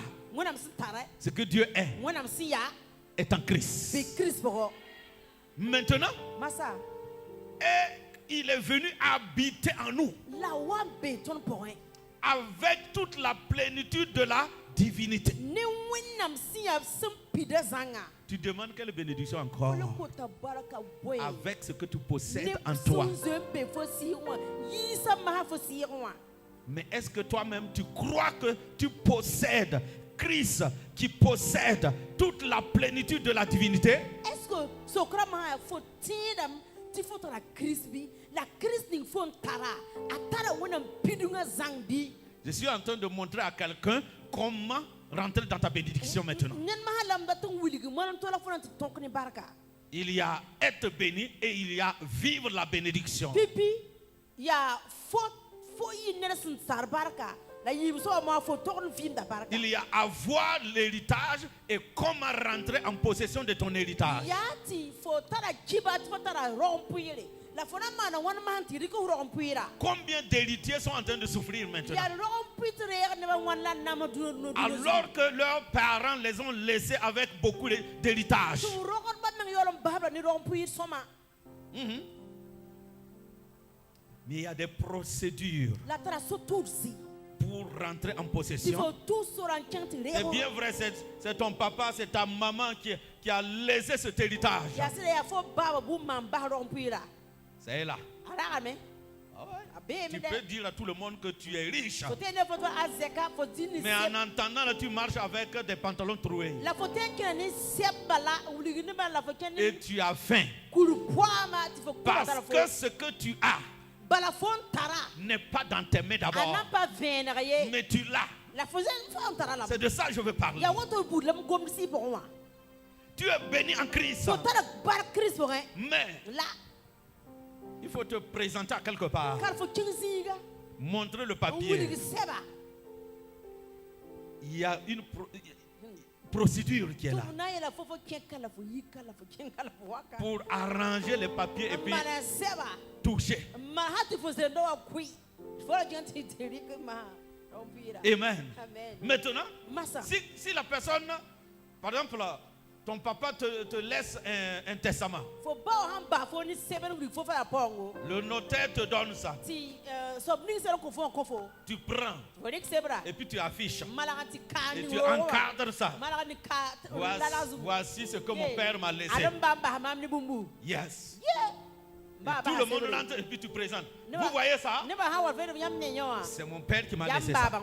ce que Dieu est en Christ. Maintenant, il est venu habiter en nous avec toute la plénitude de la divinité. Tu demandes quelle bénédiction encore avec ce que tu possèdes en toi. Mais est-ce que toi-même tu crois que tu possèdes Christ qui possède toute la plénitude de la divinité? Je suis en train de montrer à quelqu'un comment rentrer dans ta bénédiction maintenant. Il y a être béni et il y a vivre la bénédiction. Il y a avoir l'héritage et comment rentrer en possession de ton héritage. Combien d'héritiers sont en train de souffrir maintenant? Alors que leurs parents les ont laissés avec beaucoup d'héritage. Mais il y a des procédures pour rentrer en possession. C'est bien vrai, c'est ton papa, c'est ta maman qui a laissé cet héritage. C'est là. Ah ouais. Tu peux dire à tout le monde que tu es riche. Mais en entendant, là, tu marches avec des pantalons troués. Et tu as faim. Parce que ce que tu as n'est pas dans tes mains d'abord. Mais tu l'as. C'est de ça que je veux parler. Tu es béni en Christ. Mais il faut te présenter à quelque part. Montrer le papier. Il y a une procédure qui est là. Pour arranger les papiers et puis toucher. Amen. Maintenant, si la personne, par exemple, ton papa te laisse un testament. Le notaire te donne ça. Tu prends. Et puis tu affiches. Et tu encadres ça. Voici ce que mon père m'a laissé. Yes. Et tout le monde rentre et puis tu présentes. Vous voyez ça? C'est mon père qui m'a laissé ça.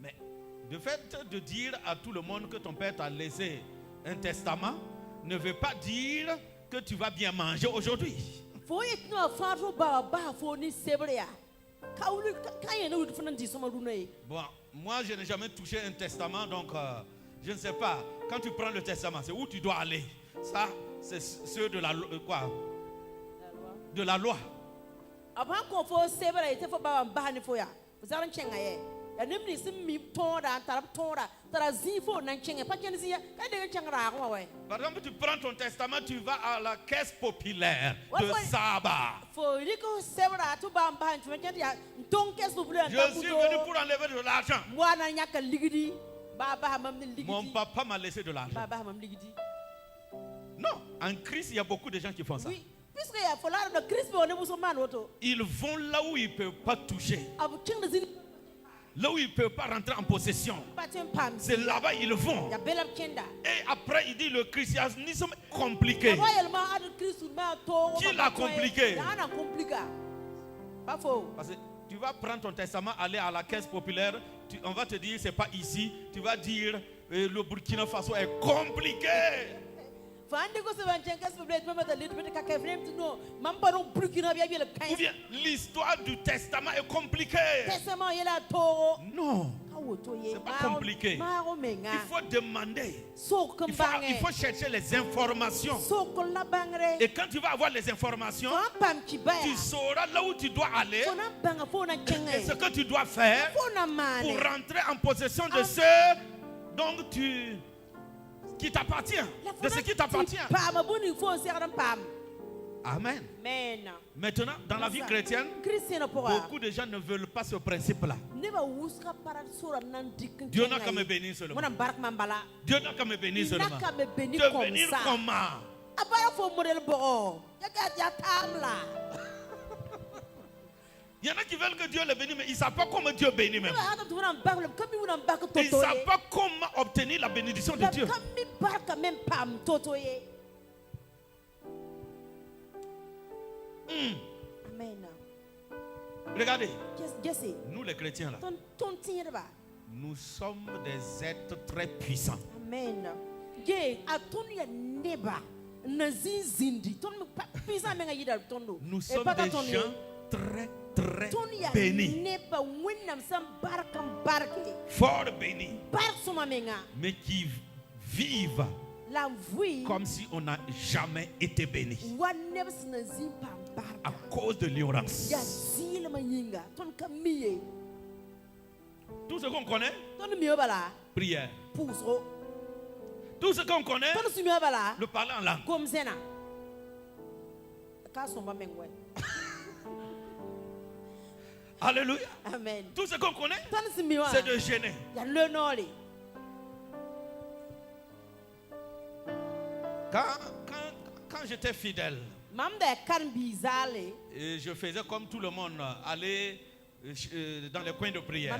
Mais le fait de dire à tout le monde que ton père t'a laissé un testament ne veut pas dire que tu vas bien manger aujourd'hui. Bon, moi je n'ai jamais touché un testament, donc je ne sais pas. Quand tu prends le testament, c'est où tu dois aller. Ça, c'est ceux de la loi. Quoi? De la loi. Par exemple, tu prends ton testament, tu vas à la caisse populaire de Saba. Je suis venu pour enlever de l'argent. Mon papa m'a laissé de l'argent. Non, en Christ, il y a beaucoup de gens qui font ça. Ils vont là où ils ne peuvent pas toucher. Là où ils ne peuvent pas rentrer en possession. C'est là-bas ils vont. Et après il dit le christianisme est compliqué. Qui l'a compliqué? Parce que tu vas prendre ton testament, aller à la caisse populaire, on va te dire c'est pas ici. Tu vas dire le Burkina Faso est compliqué. Ou bien l'histoire du testament est compliquée. Non, c'est pas compliqué. Il faut demander. Il faut chercher les informations. Et quand tu vas avoir les informations, tu sauras là où tu dois aller et ce que tu dois faire pour rentrer en possession de ce dont qui t'appartient, de ce qui t'appartient. Amen. Maintenant, dans la vie chrétienne, beaucoup de gens ne veulent pas ce principe-là. Dieu n'a qu'à me bénir seulement. Dieu n'a qu'à me bénir seulement. Te bénir comment? Il y en a qui veulent que Dieu les bénisse, mais ils ne savent pas comment Dieu bénit même. Ils ne savent pas comment obtenir la bénédiction de Dieu. Regardez, nous les chrétiens là, nous sommes des êtres très puissants. Nous sommes des gens très, très bénis. Fort bénis. Mais qui vivent comme si on n'a jamais été béni. À cause de l'ignorance. Tout ce qu'on connaît, prière. Tout ce qu'on connaît, le parler en langue. Alléluia. Amen. Tout ce qu'on connaît, c'est de gêner. Quand j'étais fidèle, et je faisais comme tout le monde, aller dans les coins de prière.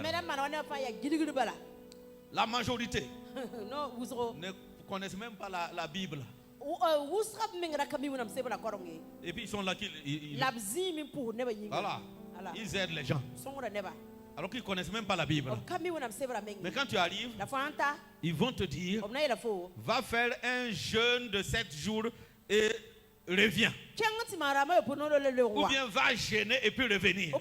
La majorité ne connaissent même pas la Bible. Et puis ils sont là, voilà, ils aident les gens. Alors qu'ils ne connaissent même pas la Bible. Mais quand tu arrives, ils vont te dire, va faire un jeûne de 7 jours et reviens. Ou bien va gêner et puis revenir.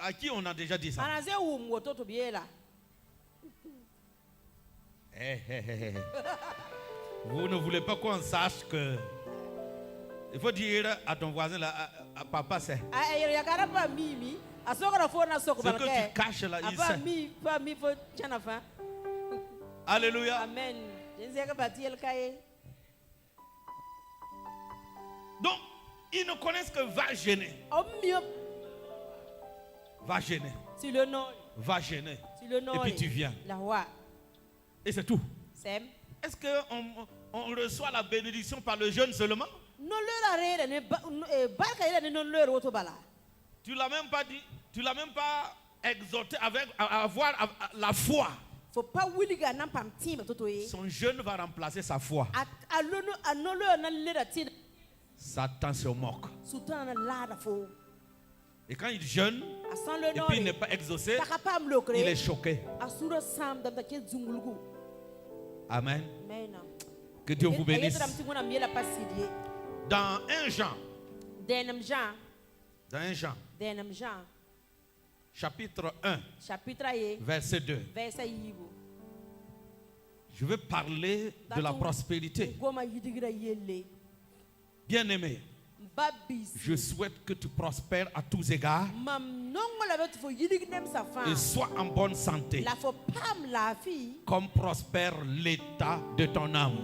À qui on a déjà dit ça? Vous ne voulez pas qu'on sache que... Il faut dire à ton voisin, là, à papa, c'est... Ce que tu caches là, il sait. Alléluia. Amen. Donc, ils ne connaissent que va gêner. Va gêner. Va gêner. Et puis tu viens. Et c'est tout. Est-ce qu'on reçoit la bénédiction par le jeûne seulement? Tu l'as même pas dit. Tu l'as même pas exhorté à avoir la foi. Son jeûne va remplacer sa foi. Satan se moque. Et quand il jeûne, et puis il n'est pas exaucé, il est choqué. Amen. Que Dieu vous bénisse. Dans 1 Jean, chapitre 1, verset 2. Je veux parler de la prospérité. Bien-aimé, je souhaite que tu prospères à tous égards et sois en bonne santé, comme prospère l'état de ton âme.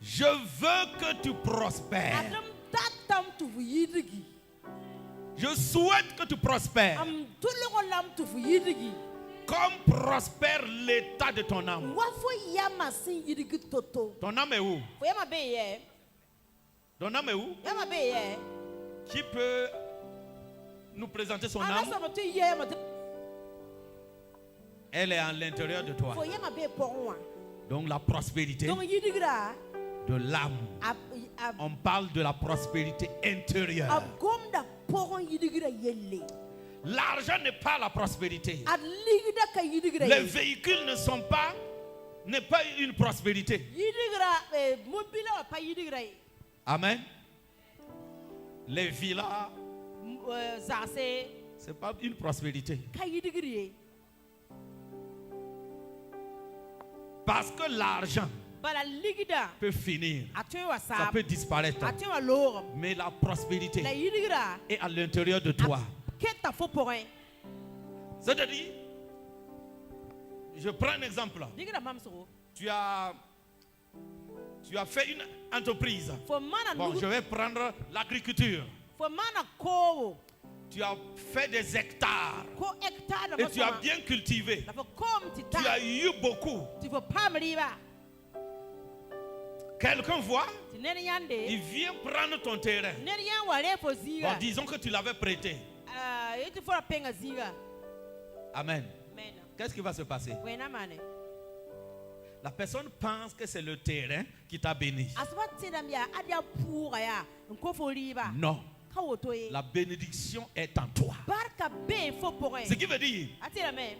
Je veux que tu prospères. Je souhaite que tu prospères. Comme prospère l'état de ton âme. Ton âme est où? Ton âme est où? Qui peut nous présenter son âme? Elle est à l'intérieur de toi. Donc la prospérité de l'âme. On parle de la prospérité intérieure. L'argent n'est pas la prospérité. Les véhicules n'est pas une prospérité. Amen. Les villas, c'est pas une prospérité. Parce que l'argent peut finir, ça peut disparaître, mais la prospérité est à l'intérieur de toi. C'est-à-dire, je prends un exemple. Tu as fait une entreprise. Bon, je vais prendre l'agriculture. Tu as fait des hectares et tu as bien cultivé. Tu as eu beaucoup. Quelqu'un voit, il vient prendre ton terrain. Bon, disons que tu l'avais prêté. Amen. Qu'est-ce qui va se passer? La personne pense que c'est le terrain qui t'a béni. Non. La bénédiction est en toi. Ce qui veut dire,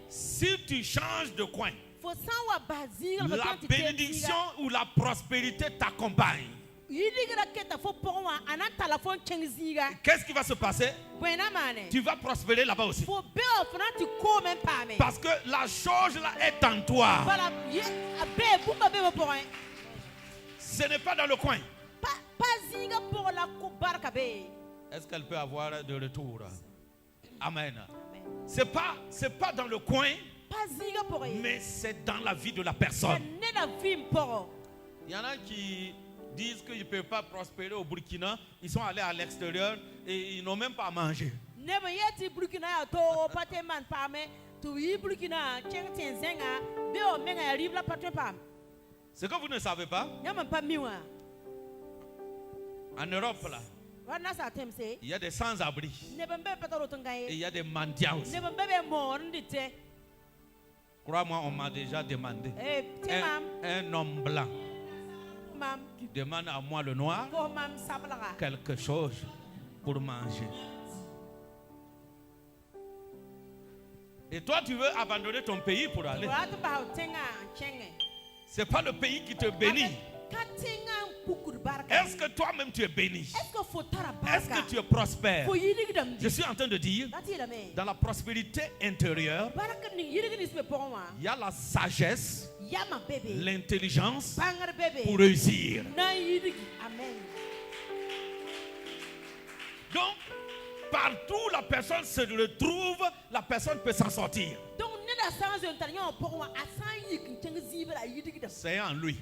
si tu changes de coin, la bénédiction ou la prospérité t'accompagne. Qu'est-ce qui va se passer? Tu vas prospérer là-bas aussi. Parce que la chose là est en toi. Ce n'est pas dans le coin. Est-ce qu'elle peut avoir de retour? Amen. C'est pas dans le coin, mais c'est dans la vie de la personne. Il y en a qui disent qu'ils ne peuvent pas prospérer au Burkina. Ils sont allés à l'extérieur et ils n'ont même pas mangé. Ce que vous ne savez pas, en Europe, là, il y a des sans-abri et il y a des mendiants aussi. Crois-moi, on m'a déjà demandé. Un homme blanc qui demande à moi le noir quelque chose pour manger. Et toi, tu veux abandonner ton pays pour aller. Ce n'est pas le pays qui te bénit. Est-ce que toi-même tu es béni? Est-ce que tu es prospère? Je suis en train de dire, dans la prospérité intérieure, il y a la sagesse, l'intelligence pour réussir. Donc, partout la personne se retrouve, la personne peut s'en sortir. C'est en lui.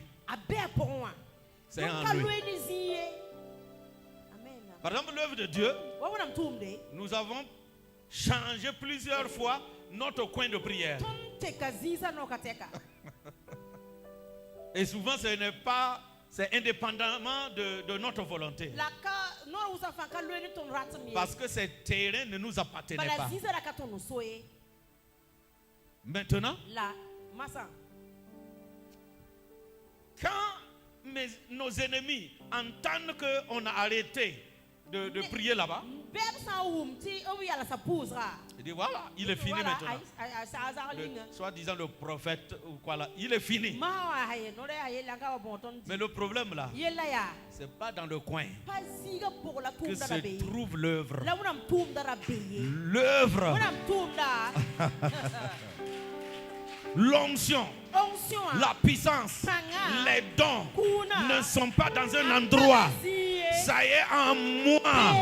C'est en lui. Par exemple, l'œuvre de Dieu, nous avons changé plusieurs fois notre coin de prière. Et souvent, ce n'est pas, c'est indépendamment de notre volonté. Parce que ces terrains ne nous appartenaient pas. Maintenant, quand nos ennemis entendent qu'on a arrêté de prier là-bas, ils disent voilà, il est fini maintenant. Soi-disant le prophète ou quoi là, il est fini. Mais le problème là, c'est pas dans le coin que se trouve l'œuvre. L'œuvre. L'onction, la puissance, les dons ne sont pas dans un endroit. Ça y est en moi.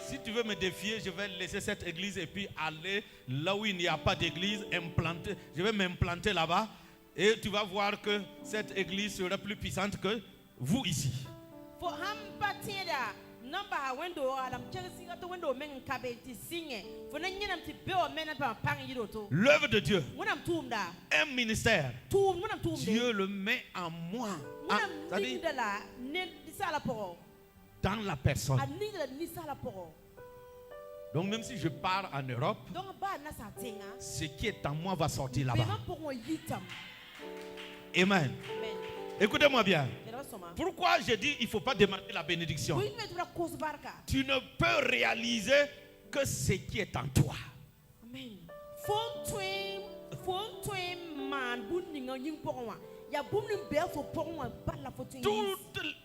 Si tu veux me défier, je vais laisser cette église et puis aller là où il n'y a pas d'église, implanter. Je vais m'implanter là-bas et tu vas voir que cette église sera plus puissante que vous ici. L'œuvre de Dieu, un ministère, Dieu le met en moi. Dans la personne. Donc même si je pars en Europe, ce qui est en moi va sortir là-bas. Amen. Écoutez-moi bien. Pourquoi je dis il ne faut pas demander la bénédiction? Tu ne peux réaliser que ce qui est en toi.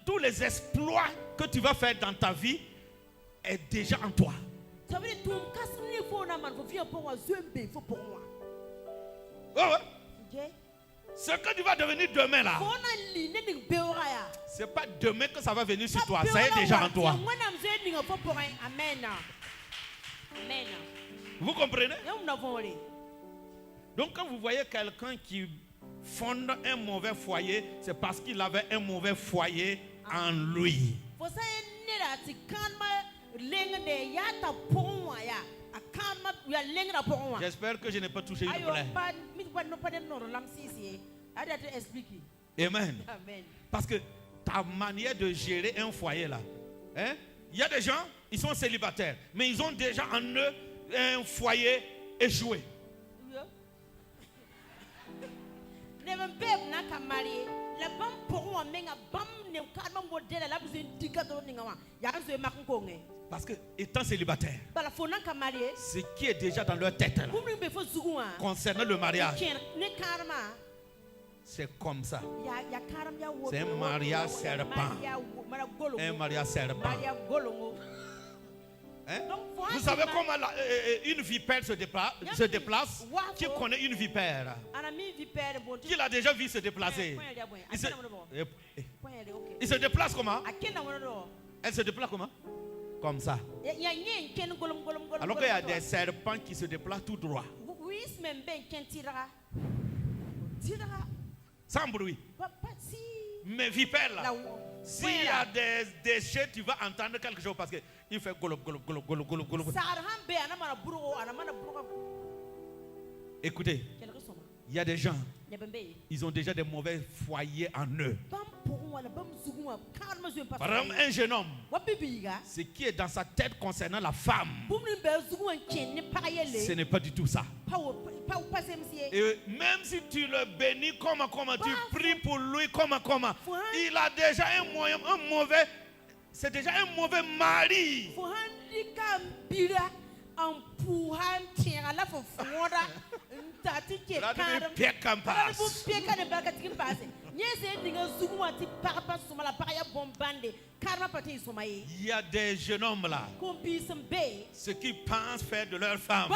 Tous les exploits que tu vas faire dans ta vie est déjà en toi. Oh ouais. Ce que tu vas devenir demain là, c'est pas demain que ça va venir sur toi, ça est déjà en toi. Vous comprenez? Donc quand vous voyez quelqu'un qui fonde un mauvais foyer, c'est parce qu'il avait un mauvais foyer en lui. J'espère que je n'ai pas touché une plaie. Amen. Parce que ta manière de gérer un foyer là, hein? Il y a des gens, ils sont célibataires, mais ils ont déjà en eux un foyer échoué. Parce que étant célibataire, ce qui est déjà dans leur tête là, concernant le mariage, c'est comme ça. C'est un mariage serpent. Un mariage serpent. Hein? Vous savez comment une vipère se déplace? Qui connaît une vipère? Qui l'a déjà vu se déplacer? Il se déplace comment? Elle se déplace comment? Comme ça. Alors qu'il y a des serpents qui se déplacent tout droit. Sans bruit. Mais vipère là, s'il y a des déchets, tu vas entendre quelque chose parce qu'il fait golob, golob, golob, golob, golob, golob. Écoutez, il y a des gens, ils ont déjà des mauvais foyers en eux. Par exemple, un jeune homme, ce qui est dans sa tête concernant la femme, ce n'est pas du tout ça. Et même si tu le bénis comment, tu pries pour lui comment, il a déjà un mauvais, c'est déjà un mauvais mari. Il y a des jeunes hommes là, ceux qui pensent faire de leur femme,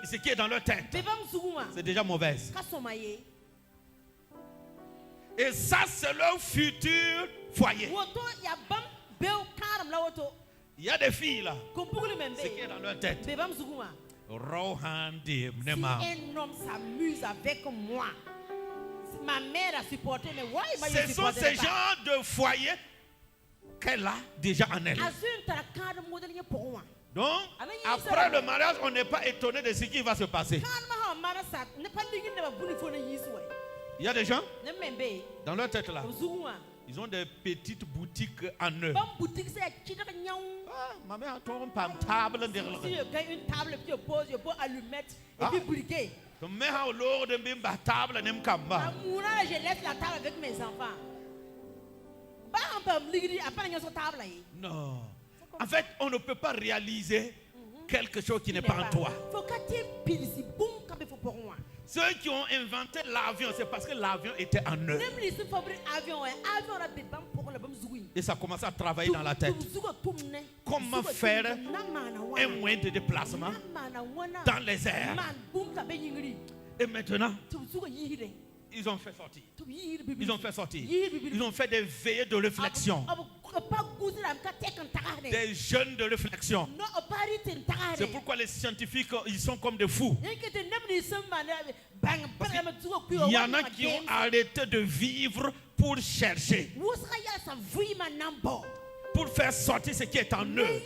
ce qui est dans leur tête, c'est déjà mauvais. Et ça, c'est leur futur foyer. Il y a des filles là, ce qui est dans leur tête. Si un homme s'amuse avec moi, ma mère a supporté, mais ce sont ces genres de foyers qu'elle a déjà en elle. Donc, après le mariage, on n'est pas étonné de ce qui va se passer. Il y a des gens dans leur tête là, ils ont des petites boutiques en eux. Ma mère a une table. Si une table, puis je pose, je peux allumettes et puis briquet. Je laisse la table avec mes enfants. Non. En fait, on ne peut pas réaliser quelque chose qui n'est pas en toi. Ceux qui ont inventé l'avion, c'est parce que l'avion était en eux. Et ça commence à travailler dans la tête. Comment faire un moyen de déplacement dans les airs. Et maintenant, ils ont fait sortir. Ils ont fait sortir. Ils ont fait des veillées de réflexion. Des jeunes de réflexion. C'est pourquoi les scientifiques, ils sont comme des fous. Il y en a qui ont arrêté de vivre pour chercher, pour faire sortir ce qui est en eux.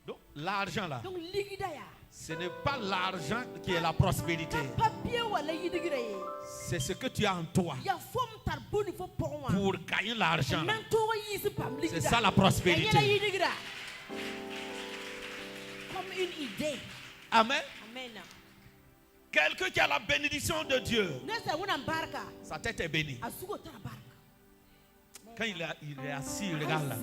Donc l'argent là, ce n'est pas l'argent qui est la prospérité. C'est ce que tu as en toi pour gagner l'argent. C'est ça la prospérité. Comme une idée. Amen. Quelqu'un qui a la bénédiction de Dieu, sa tête est bénie. Quand il est assis, il regarde là.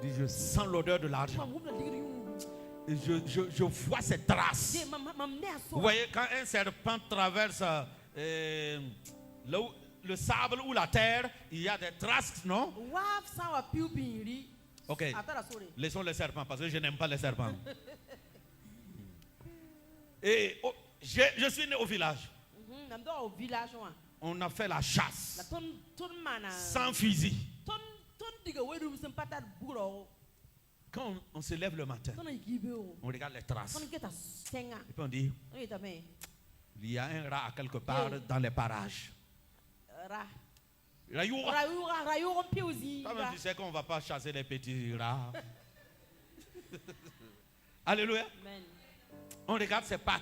Il dit, je sens l'odeur de l'argent. Et je vois ces traces. Vous voyez, quand un serpent traverse le sable ou la terre, il y a des traces, non? Ok, laissons les serpents parce que je n'aime pas les serpents. Et je suis né au village. On a fait la chasse sans fusil. Quand on se lève le matin, on regarde les traces. Et puis on dit, il y a un rat quelque part dans les parages. Tu sais qu'on ne va pas chasser les petits rats. Alléluia. On regarde ses pattes.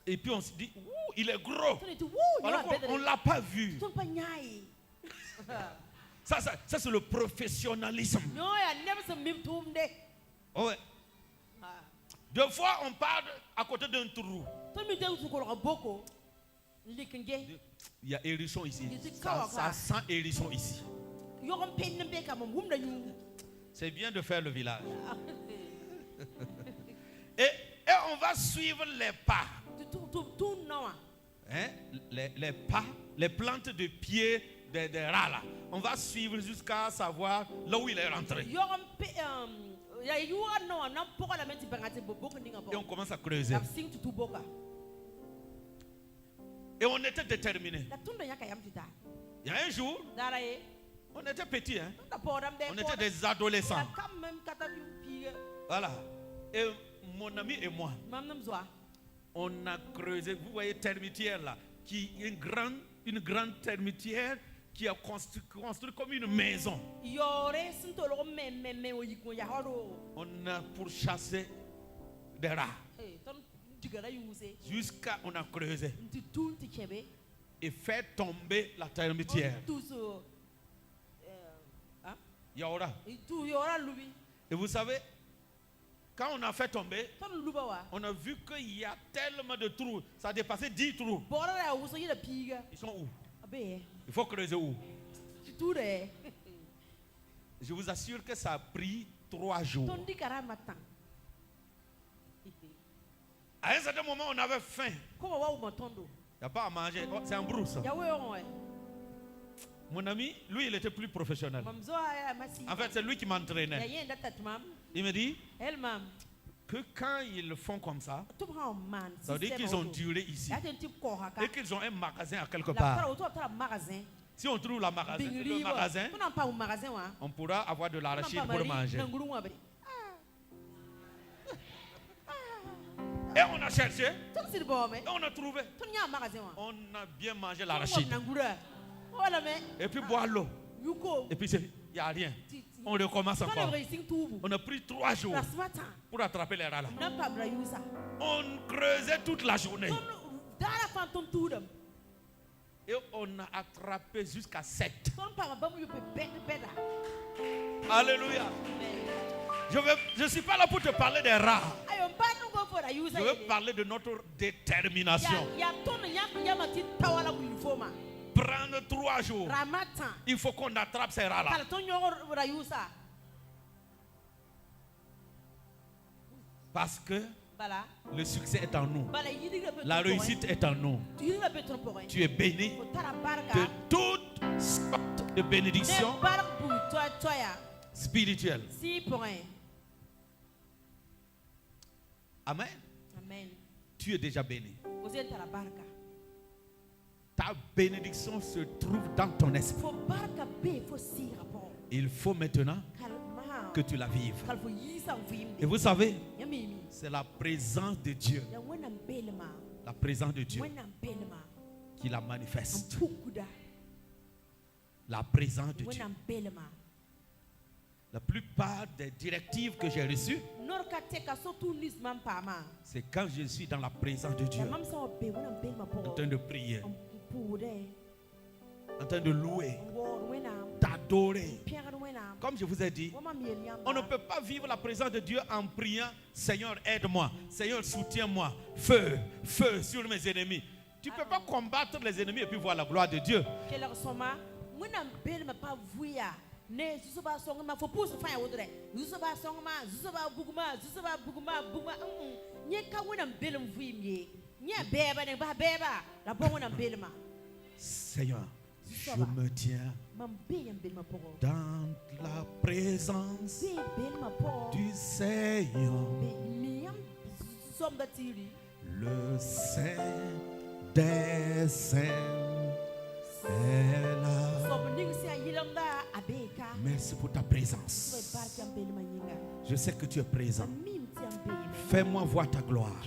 Et puis on se dit, il est gros. Alors on ne l'a pas vu. Ça c'est le professionnalisme. Oh ouais. Deux fois, on part à côté d'un trou. Il y a hérisson ici. Ça sent hérisson ici. C'est bien de faire le village. Et on va suivre les pas. Hein? Les pas, les plantes de pied des rats là. On va suivre jusqu'à savoir là où il est rentré. Et on commence à creuser. Et on était déterminés. Il y a un jour, on était petits, hein? On était des adolescents. Voilà. Et mon ami et moi, on a creusé. Vous voyez termitière là, qui est une grande termitière qui a construit comme une maison. On a pourchassé des rats. Jusqu'à on a creusé et fait tomber la termitière. Yaora. Et vous savez, quand on a fait tomber, on a vu qu'il y a tellement de trous. Ça a dépassé 10 trous. Ils sont où? Il faut creuser où? Je vous assure que ça a pris 3 jours. À un certain moment, on avait faim. Il n'y a pas à manger. C'est en brousse. Mon ami, lui, il était plus professionnel. En fait, c'est lui qui m'entraînait. Il me dit que quand ils le font comme ça, ça veut dire qu'ils ont duré ici et qu'ils ont un magasin à quelque part. Si on trouve le magasin, on pourra avoir de l'arachide pour manger. Et on a cherché, et on a trouvé. On a bien mangé l'arachide. Et puis boire l'eau. Et puis il n'y a rien. On recommence encore. On a pris 3 jours pour attraper les rats là. On creusait toute la journée. Et on a attrapé jusqu'à 7. Alléluia. Je ne suis pas là pour te parler des rats. Je veux parler de notre détermination. Prendre 3 jours. Il faut qu'on attrape ces rats-là. Parce que le succès est en nous. La réussite est en nous. Tu es béni de toutes sortes de bénédictions spirituelles. Amen. Tu es déjà béni. Ta bénédiction se trouve dans ton esprit. Il faut maintenant que tu la vives. Et vous savez, c'est la présence de Dieu. La présence de Dieu qui la manifeste. La présence de Dieu. La plupart des directives que j'ai reçues, c'est quand je suis dans la présence de Dieu, en train de prier, en train de louer, d'adorer. Comme je vous ai dit, on ne peut pas vivre la présence de Dieu en priant « Seigneur, aide-moi. Seigneur, soutiens-moi. Feu, feu sur mes ennemis. » Tu ne peux pas combattre les ennemis et puis voir la gloire de Dieu. Seigneur, je me tiens dans la présence du Seigneur, le Saint des Saints est là. Merci pour ta présence. Je sais que tu es présent. Fais-moi voir ta gloire.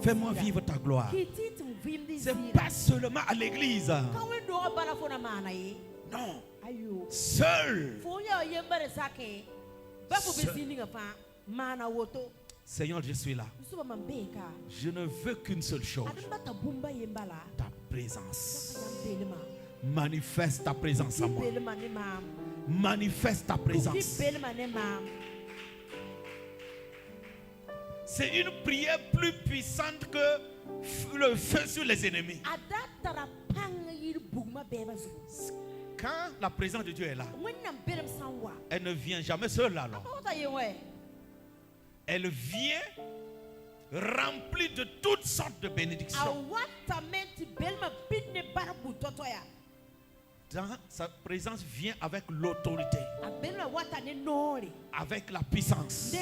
Fais-moi vivre ta gloire. C'est pas seulement à l'église. Non. Seul. Seigneur, je suis là. Je ne veux qu'une seule chose. Ta présence. Manifeste ta présence à moi. Manifeste ta présence. C'est une prière plus puissante que le feu sur les ennemis. Quand la présence de Dieu est là, elle ne vient jamais seule alors. Elle vient remplie de toutes sortes de bénédictions. Dans sa présence vient avec l'autorité, avec la puissance.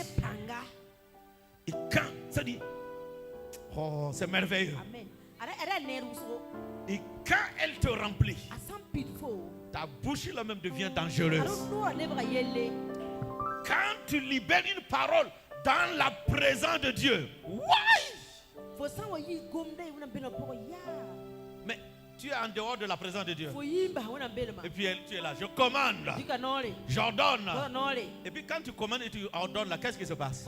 Et quand ça dit, oh, c'est merveilleux. Et quand elle te remplit, ta bouche là même devient dangereuse. Quand tu libères une parole dans la présence de Dieu, mais tu es en dehors de la présence de Dieu. Et puis tu es là, je commande, j'ordonne. Et puis quand tu commandes et tu ordonnes là, qu'est-ce qui se passe?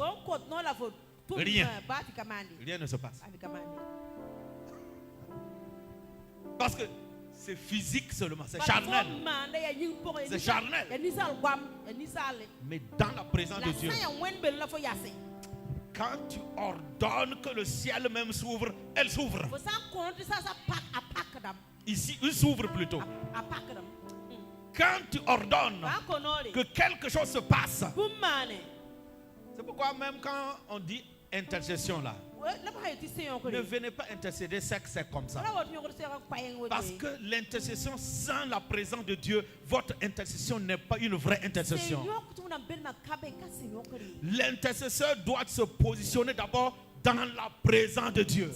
Rien. Rien ne se passe. Parce que c'est physique seulement, c'est charnel. C'est charnel. Mais dans la présence de Dieu, quand tu ordonnes que le ciel même s'ouvre, elle s'ouvre. Ici, il s'ouvre plutôt. Quand tu ordonnes que quelque chose se passe, c'est pourquoi même quand on dit intercession là, ne venez pas intercéder c'est comme ça. Parce que l'intercession sans la présence de Dieu, votre intercession n'est pas une vraie intercession. L'intercesseur doit se positionner d'abord dans la présence de Dieu.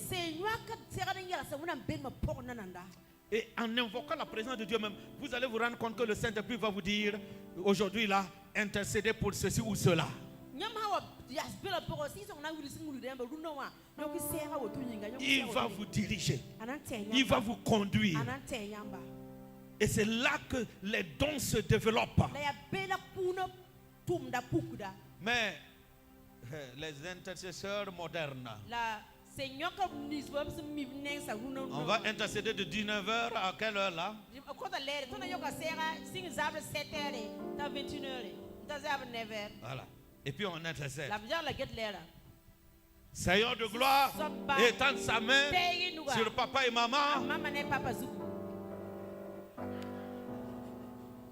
Et en invoquant la présence de Dieu même, vous allez vous rendre compte que le Saint-Esprit va vous dire, aujourd'hui là, intercédez pour ceci ou cela. Il va vous diriger. Il va vous conduire. Et c'est là que les dons se développent. Mais les intercesseurs modernes, on va intercéder de 19h à quelle heure là? Voilà. Et puis on intercède. Seigneur de gloire, étend sa main sur papa et maman.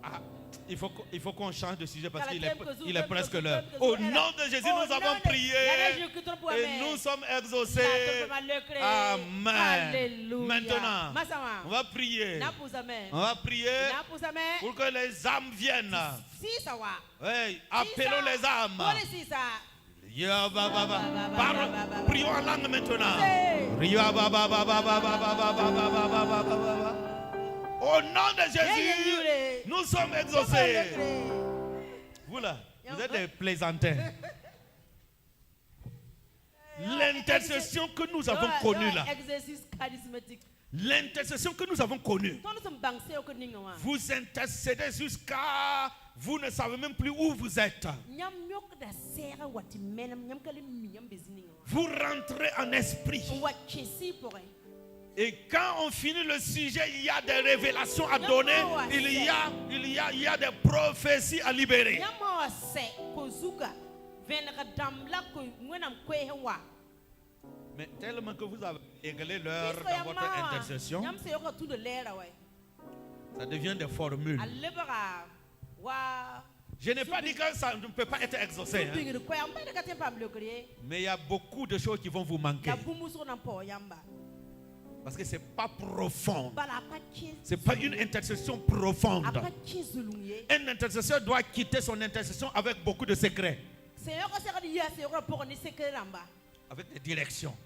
Ah, il faut qu'on change de sujet parce qu'il est presque l'heure. Au nom de Jésus, nous avons prié et nous sommes exaucés. Amen. Maintenant, on va prier. On va prier pour que les âmes viennent. Oui, appelons les âmes. Prions en langue maintenant. Au nom de Jésus, nous sommes exaucés. Vous là, vous êtes des plaisantins. L'intercession que nous avons connue là. L'intercession que nous avons connue. Vous intercédez jusqu'à... Vous ne savez même plus où vous êtes. Vous rentrez en esprit. Et quand on finit le sujet, il y a des révélations à donner. Il y a des prophéties à libérer. Mais tellement que vous avez égalé l'heure dans votre intercession, ça devient des formules. Je n'ai pas dit que ça ne peut pas être exaucé. Mais il y a beaucoup de choses qui vont vous manquer. Parce que ce n'est pas profond. Ce n'est pas une intercession profonde. Un intercesseur doit quitter son intercession avec beaucoup de secrets. Avec des directions.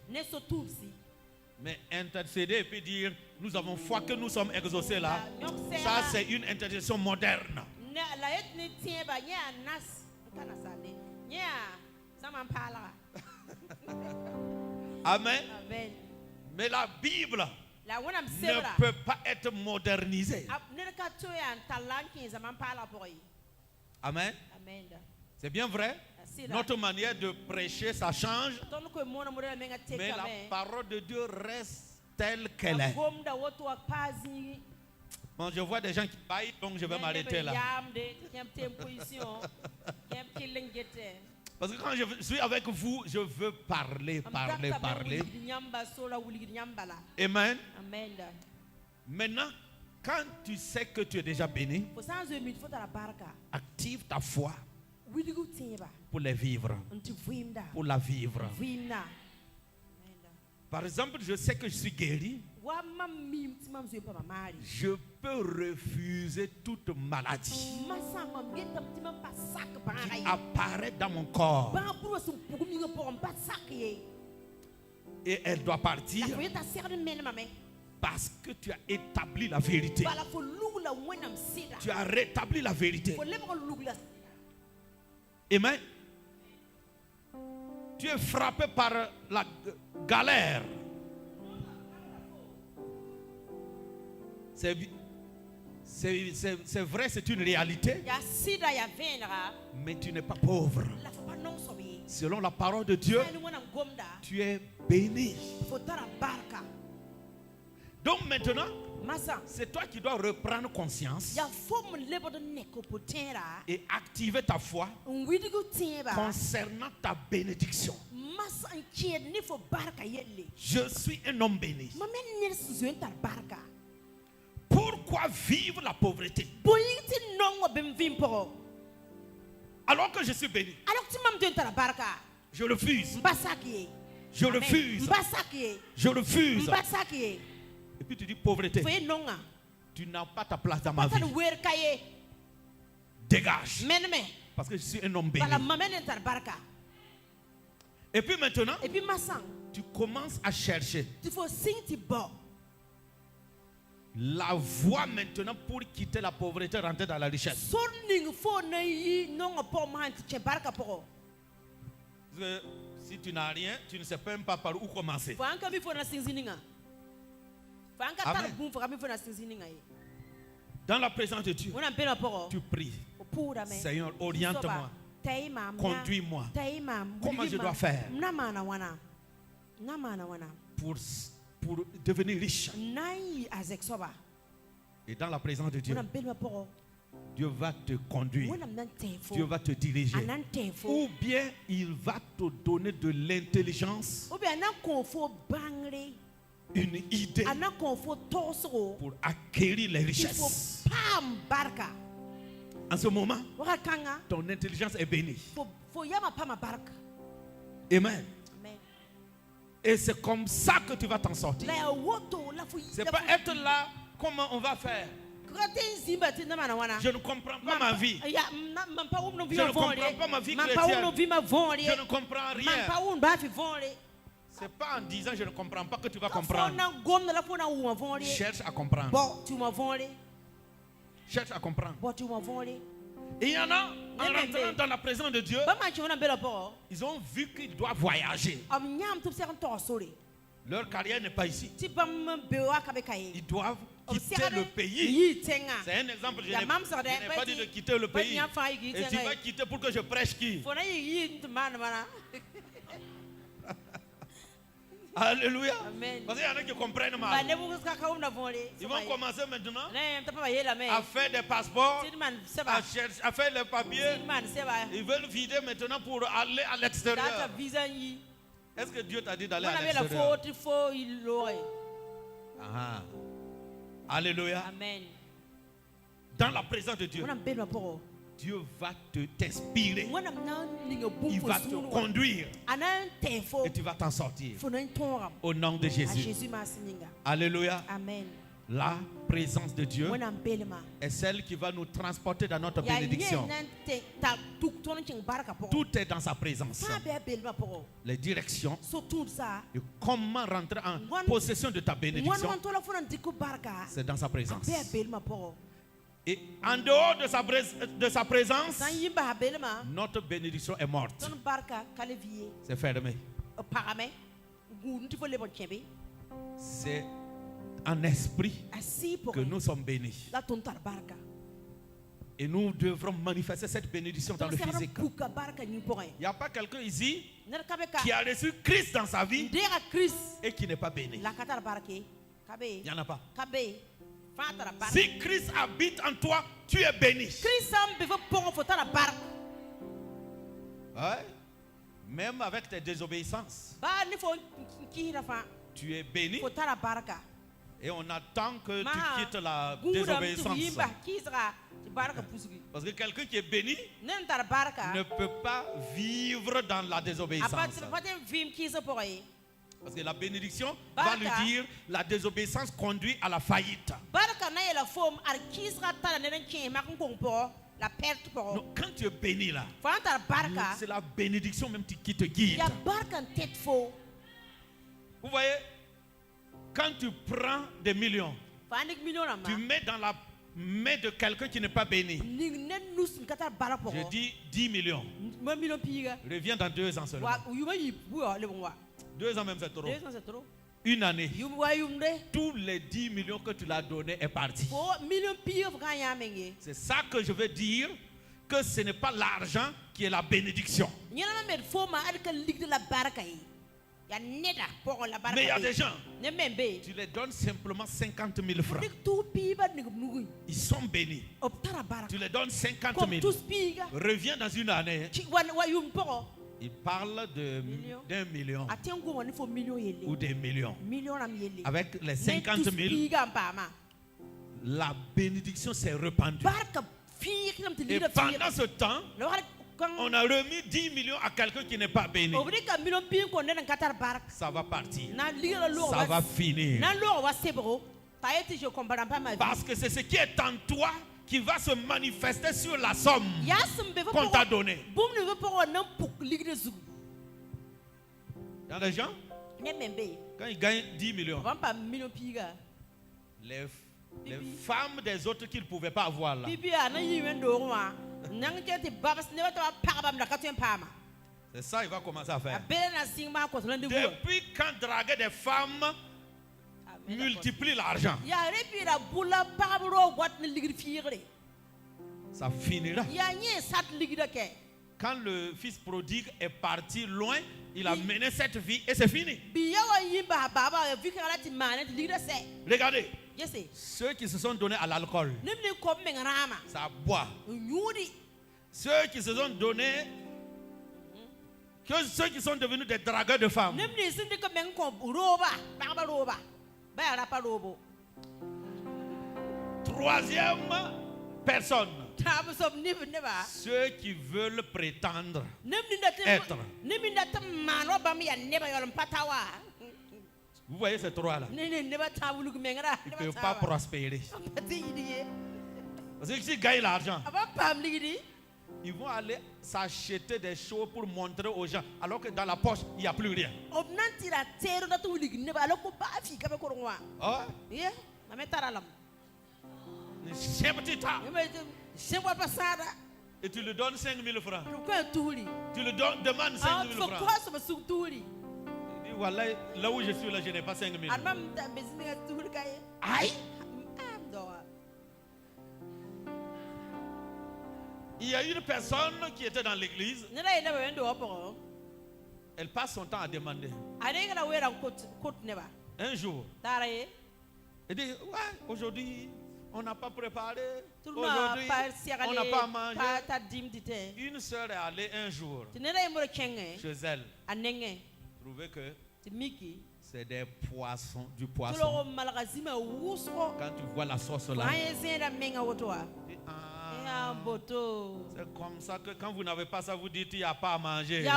Mais intercéder et puis dire nous avons foi que nous sommes exaucés là, ça c'est une intercession moderne. Amen. Mais la Bible ne peut pas être modernisée. Amen. C'est bien vrai. Notre manière de prêcher, ça change. Mais la parole de Dieu reste telle qu'elle est. Bon, je vois des gens qui baillent, donc je vais m'arrêter là. Parce que quand je suis avec vous, je veux parler. Amen. Maintenant, quand tu sais que tu es déjà béni, active ta foi pour les vivre. Pour la vivre. Par exemple, je sais que je suis guéri. Je peux refuser toute maladie qui apparaît dans mon corps. Et elle doit partir parce que tu as établi la vérité. Tu as rétabli la vérité. Amen. Tu es frappé par la galère. C'est vrai, c'est une réalité. Mais tu n'es pas pauvre. Selon la parole de Dieu, tu es béni. Donc maintenant, c'est toi qui dois reprendre conscience et activer ta foi concernant ta bénédiction. Je suis un homme béni. Pourquoi vivre la pauvreté alors que je suis béni? Je refuse. Je refuse. Je refuse. Et puis tu dis pauvreté. Tu n'as pas ta place dans ma vie. Dégage. Parce que je suis un homme béni. Et puis maintenant, tu commences à chercher la voie maintenant pour quitter la pauvreté, rentrer dans la richesse. Si tu n'as rien, tu ne sais même pas par où commencer. Amen. Dans la présence de Dieu, tu pries. Seigneur, oriente-moi. Conduis-moi. Comment je dois faire pour devenir riche? Et dans la présence de Dieu, Dieu va te conduire. Dieu va te diriger. Ou bien il va te donner de l'intelligence, une idée pour acquérir les richesses. En ce moment, ton intelligence est bénie. Amen. Et c'est comme ça que tu vas t'en sortir. C'est pas être là, comment on va faire? Je ne comprends pas ma vie. Je ne comprends pas ma vie chrétienne. Je ne comprends rien. C'est pas en disant je ne comprends pas que tu vas comprendre. Cherche à comprendre. Cherche à comprendre. Et il y en a, en rentrant dans la présence de Dieu, ils ont vu qu'ils doivent voyager. Leur carrière n'est pas ici. Ils doivent quitter le pays. C'est un exemple. Je n'ai pas dit de quitter le pays. Et tu vas quitter pour que je prêche qui? Alléluia. Parce qu'il y en a qui comprennent mal. Ils vont commencer maintenant à faire des passeports, à faire les papiers. Ils veulent vider maintenant pour aller à l'extérieur. Est-ce que Dieu t'a dit d'aller à l'extérieur? Alléluia. Amen. Dans la présence de Dieu, Dieu va t'inspirer. Il va te conduire. Et tu vas t'en sortir. Au nom de Jésus. Alléluia. Amen. La présence de Dieu est celle qui va nous transporter dans notre bénédiction. Tout est dans sa présence. Les directions et comment rentrer en possession de ta bénédiction, c'est dans sa présence. Et en dehors de sa présence, notre bénédiction est morte. C'est fermé. C'est en esprit que nous sommes bénis. Et nous devrons manifester cette bénédiction dans le physique. Il n'y a pas quelqu'un ici qui a reçu Christ dans sa vie et qui n'est pas béni. Il n'y en a pas. Si Christ habite en toi, tu es béni. Ouais. Même avec tes désobéissances, tu es béni. Et on attend que tu quittes la désobéissance. Parce que quelqu'un qui est béni ne peut pas vivre dans la désobéissance. Parce que la bénédiction va lui dire la désobéissance conduit à la faillite. Donc, quand tu es béni là, c'est la bénédiction même qui te guide. Vous voyez, quand tu prends des millions, tu mets dans la main de quelqu'un qui n'est pas béni. Je dis 10 millions. Reviens dans 2 ans seulement. 2 ans même c'est trop. Une année. Tous les 10 millions que tu l'as donné est parti. C'est ça que je veux dire, que ce n'est pas l'argent qui est la bénédiction. Mais il y a des gens, tu les donnes simplement 50 000 francs. Ils sont bénis. Tu les donnes 50 000. Reviens dans une année. Il parle d'un million ou des millions. Avec les 50 000, la bénédiction s'est répandue. Et pendant ce temps, on a remis 10 millions à quelqu'un qui n'est pas béni. Ça va partir. Ça va finir. Parce que c'est ce qui est en toi qui va se manifester sur la somme qu'on t'a donnée. Il y a des gens, quand ils gagnent 10 millions, les femmes des autres qu'ils ne pouvaient pas avoir là, c'est ça qu'il va commencer à faire. Depuis quand draguer des femmes multiplie l'argent, ça finira. Quand le fils prodigue est parti loin, il a mené cette vie et c'est fini. Regardez, ceux qui se sont donnés à l'alcool, ça boit. Ceux qui se sont donnés, ceux qui sont devenus des dragueurs de femmes. Troisième personne, ceux qui veulent prétendre être. Vous voyez ces trois-là, ils ne peuvent pas prospérer. Parce que s'ils gagnent l'argent, ils vont aller s'acheter des choses pour montrer aux gens, alors que dans la poche, il n'y a plus rien. Oh. Et tu lui donnes 5 000 francs. Tu lui demandes 5 000 francs. Il dit, voilà, là où je suis, là, je n'ai pas 5 000. Aïe! Il y a une personne qui était dans l'église. Elle passe son temps à demander. Un jour, elle dit, ouais, aujourd'hui, on n'a pas préparé. Aujourd'hui, on n'a pas mangé. Une sœur est allée un jour chez elle. Trouver que c'est des poissons, du poisson. Quand tu vois la sauce là, c'est comme ça que quand vous n'avez pas ça, vous dites il n'y a pas à manger.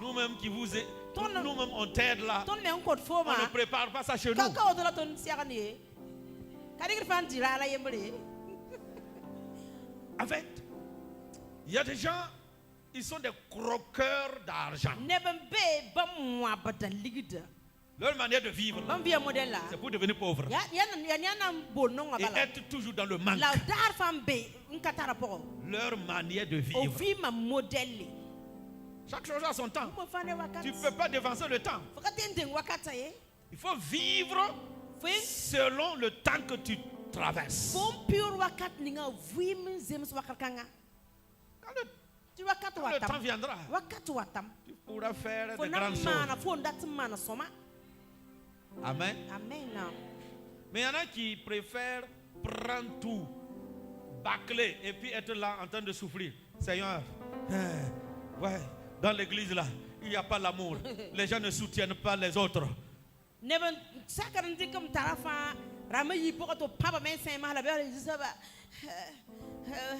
Nous-mêmes qui vous nous-mêmes on t'aide là, on ne prépare pas ça chez nous. En fait, il y a des gens, ils sont des croqueurs d'argent. Leur manière de vivre, c'est pour devenir pauvre et être toujours dans le manque. Leur manière de vivre. Chaque chose a son temps. Tu ne peux pas dévancer le temps. Il faut vivre selon le temps que tu traverses. Quand le temps viendra, tu pourras faire de grandes choses. Amen. Mais il y en a qui préfèrent prendre tout, bâcler et puis être là en train de souffrir. Seigneur, Ouais, dans l'église là, il n'y a pas l'amour. Les gens ne soutiennent pas les autres.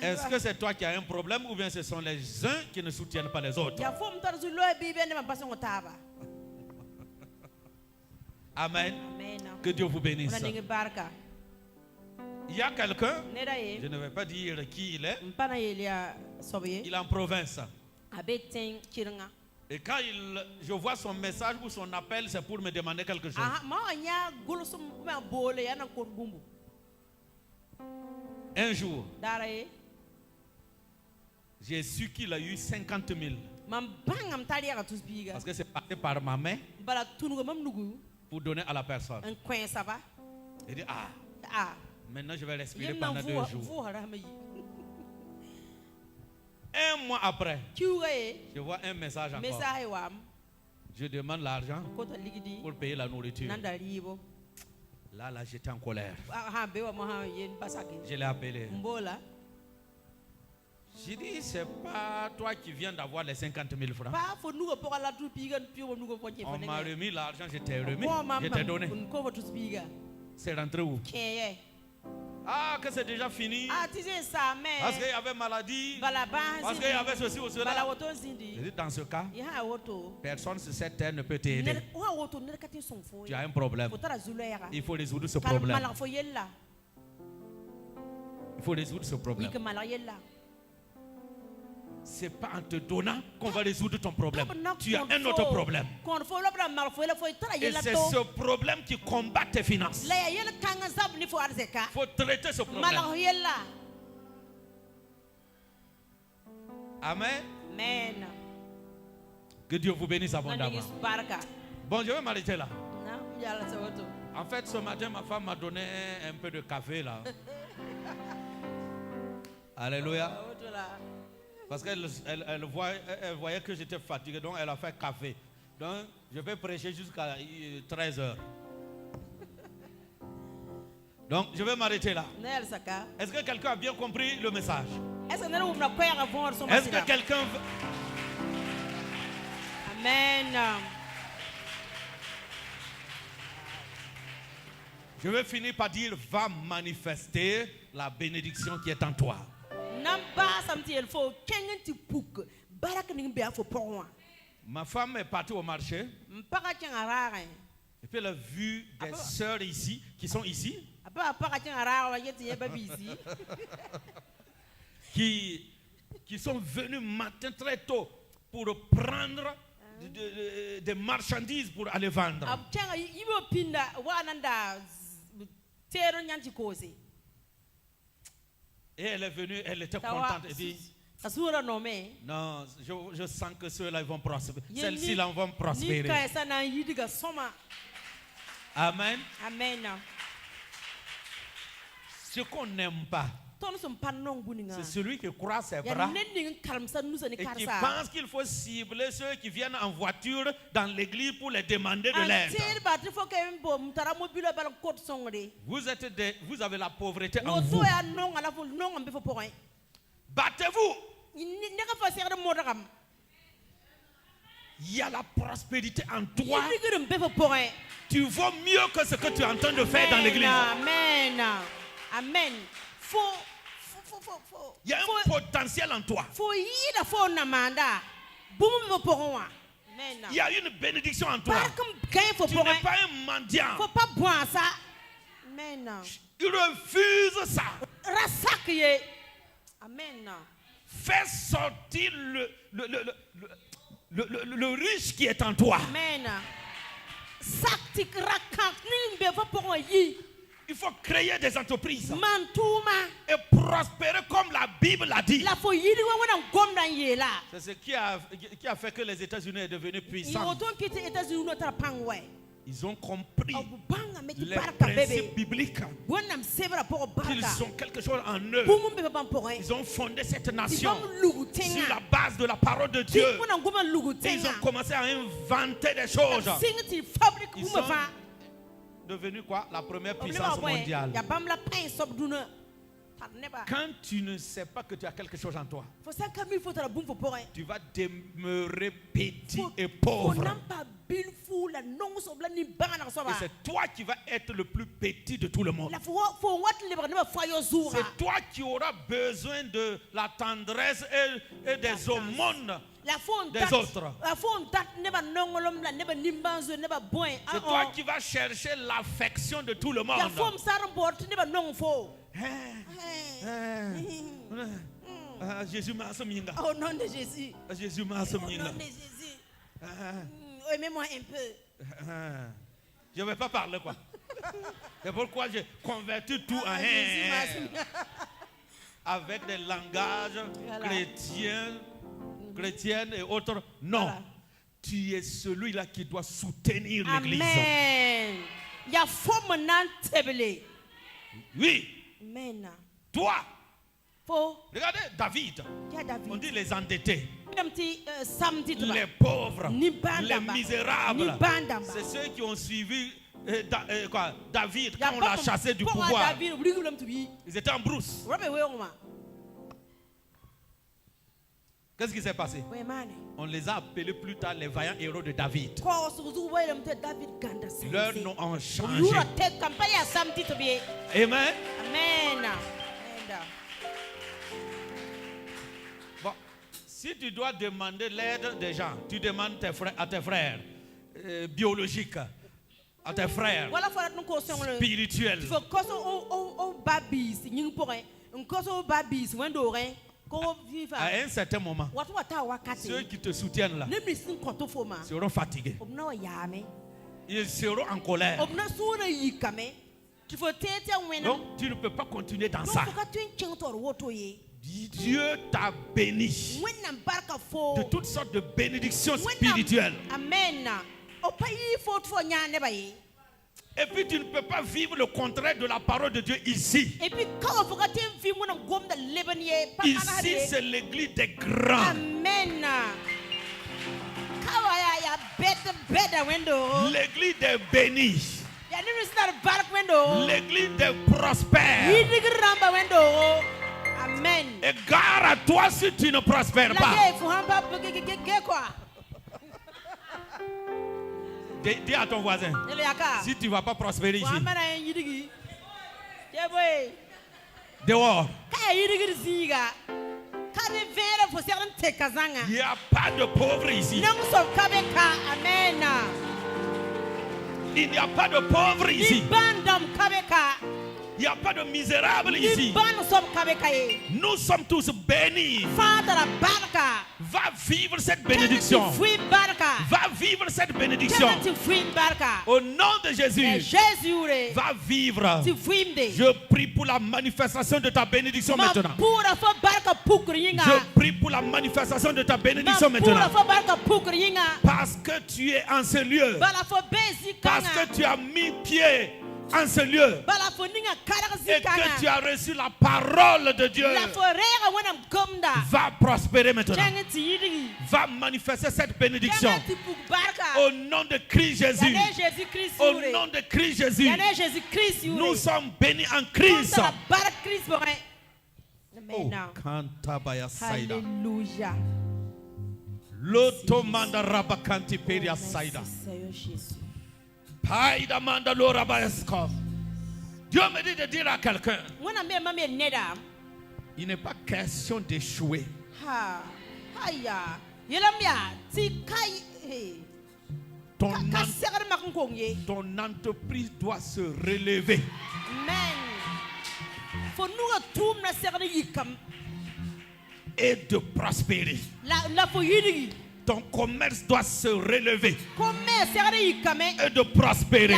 Est-ce que c'est toi qui as un problème ou bien ce sont les uns qui ne soutiennent pas les autres? Amen. Que Dieu vous bénisse. Il y a quelqu'un, je ne vais pas dire qui il est, il est en province. Et quand je vois son message ou son appel, c'est pour me demander quelque chose. Un jour, j'ai su qu'il a eu 50 000. Parce que c'est passé par ma main pour donner à la personne. Il dit, maintenant je vais respirer pendant 2 jours. Un mois après, je vois un message encore. Je demande l'argent pour payer la nourriture. Là, j'étais en colère. Je l'ai appelé. J'ai dit, c'est pas toi qui viens d'avoir les 50 000 francs. On m'a remis l'argent, je t'ai remis, je t'ai donné. C'est rentré où? Ah, que c'est déjà fini. Parce qu'il y avait maladie. Parce qu'il y avait ceci ou cela. Je dis, dans ce cas, personne sur cette terre ne peut t'aider. Tu as un problème. Il faut résoudre ce problème. Il faut résoudre ce problème. C'est pas en te donnant qu'on va résoudre ton problème. Tu as un autre problème. Et c'est ce problème qui combat tes finances. Il faut traiter ce problème. Amen. Que Dieu vous bénisse abondamment. Bon, je vais m'arrêter là. En fait, ce matin, ma femme m'a donné un peu de café là. Alléluia. Parce qu'elle voyait que j'étais fatigué, donc elle a fait café. Donc, je vais prêcher jusqu'à 13h. Donc, je vais m'arrêter là. Est-ce que quelqu'un a bien compris le message? Est-ce que quelqu'un veut... Amen. Je vais finir par dire, va manifester la bénédiction qui est en toi. Ma femme est partie au marché. Et puis elle a vu des sœurs ici, qui sont ici, qui sont venues matin très tôt pour prendre des marchandises pour aller vendre. Et elle est venue, elle était contente et dit, non, je sens que ceux-là vont prospérer. Celles-ci là vont prospérer. Amen. Ce qu'on n'aime pas, c'est celui qui croit ses bras et qui pense qu'il faut cibler ceux qui viennent en voiture dans l'église pour les demander de l'aide. Vous avez la pauvreté en vous. Battez-vous. Il y a la prospérité en toi. Tu vaux mieux que ce que tu es en train de faire dans l'église. Amen. Il y a un potentiel en toi. Il y a une bénédiction en toi. Tu n'es pas un mendiant. Il refuse ça. Fais sortir le riche qui est en toi. Il faut créer des entreprises et prospérer comme la Bible l'a dit. C'est ce qui a fait que les États-Unis sont devenus puissants. Ils ont compris les principes bibliques. Qu'ils ont quelque chose en eux. Ils ont fondé cette nation sur la base de la parole de Dieu. Et ils ont commencé à inventer des choses. Ils sont devenus quoi? La première puissance mondiale. Quand tu ne sais pas que tu as quelque chose en toi, tu vas demeurer petit et pauvre. Et c'est toi qui vas être le plus petit de tout le monde. C'est toi qui auras besoin de la tendresse et des aumônes des autres. C'est toi qui vas chercher l'affection de tout le monde. Jésus m'a assommé. Au nom de Jésus. Jésus m'a assommé. Au nom de Jésus. Aimez-moi un peu. Je ne vais pas parler quoi. C'est pourquoi j'ai converti tout en avec des langages chrétiennes et autres. Non. Voilà. Tu es celui-là qui doit soutenir l'église. Amen. Oui. Amen. Toi. Regardez David. On dit les endettés. Les pauvres. Les misérables. C'est ceux qui ont suivi David quand on l'a chassé du pouvoir. Ils étaient en brousse. Qu'est-ce qui s'est passé? On les a appelés plus tard les vaillants héros de David. Leurs noms ont changé. Amen. Amen. Bon, si tu dois demander l'aide des gens, tu demandes à tes frères biologiques, à tes frères spirituels. À un certain moment, ceux qui te soutiennent là seront fatigués. Ils seront en colère. Donc tu ne peux pas continuer dans ça. Dieu t'a béni de toutes sortes de bénédictions spirituelles. Amen. Et puis tu ne peux pas vivre le contraire de la parole de Dieu ici. Ici c'est l'église des grands. Amen. L'église des bénis. L'église des prospères. Amen. Et gare à toi si tu ne prospères pas. Dis à ton voisin, si tu ne vas pas prospérer ici, dehors, il n'y a pas de pauvres ici. Il n'y a pas de pauvres ici. Il n'y a pas de misérables ici. Nous sommes tous bénis. Va vivre cette bénédiction. Va vivre cette bénédiction. Au nom de Jésus. Va vivre. Je prie pour la manifestation de ta bénédiction maintenant. Je prie pour la manifestation de ta bénédiction maintenant. Parce que tu es en ce lieu. Parce que tu as mis pied en ce lieu et que tu as reçu la parole de Dieu, va prospérer maintenant. Va manifester cette bénédiction au nom de Christ Jésus. Au nom de Christ Jésus, nous sommes bénis en Christ. Oh, Kantabaya Saïda. Alléluia. L'automanda Rabakanti Peria Saïda. Dieu me dit de dire à quelqu'un, il n'est pas question d'échouer. Ton entreprise doit se relever. Et de prospérer. Ton commerce doit se relever et de prospérer.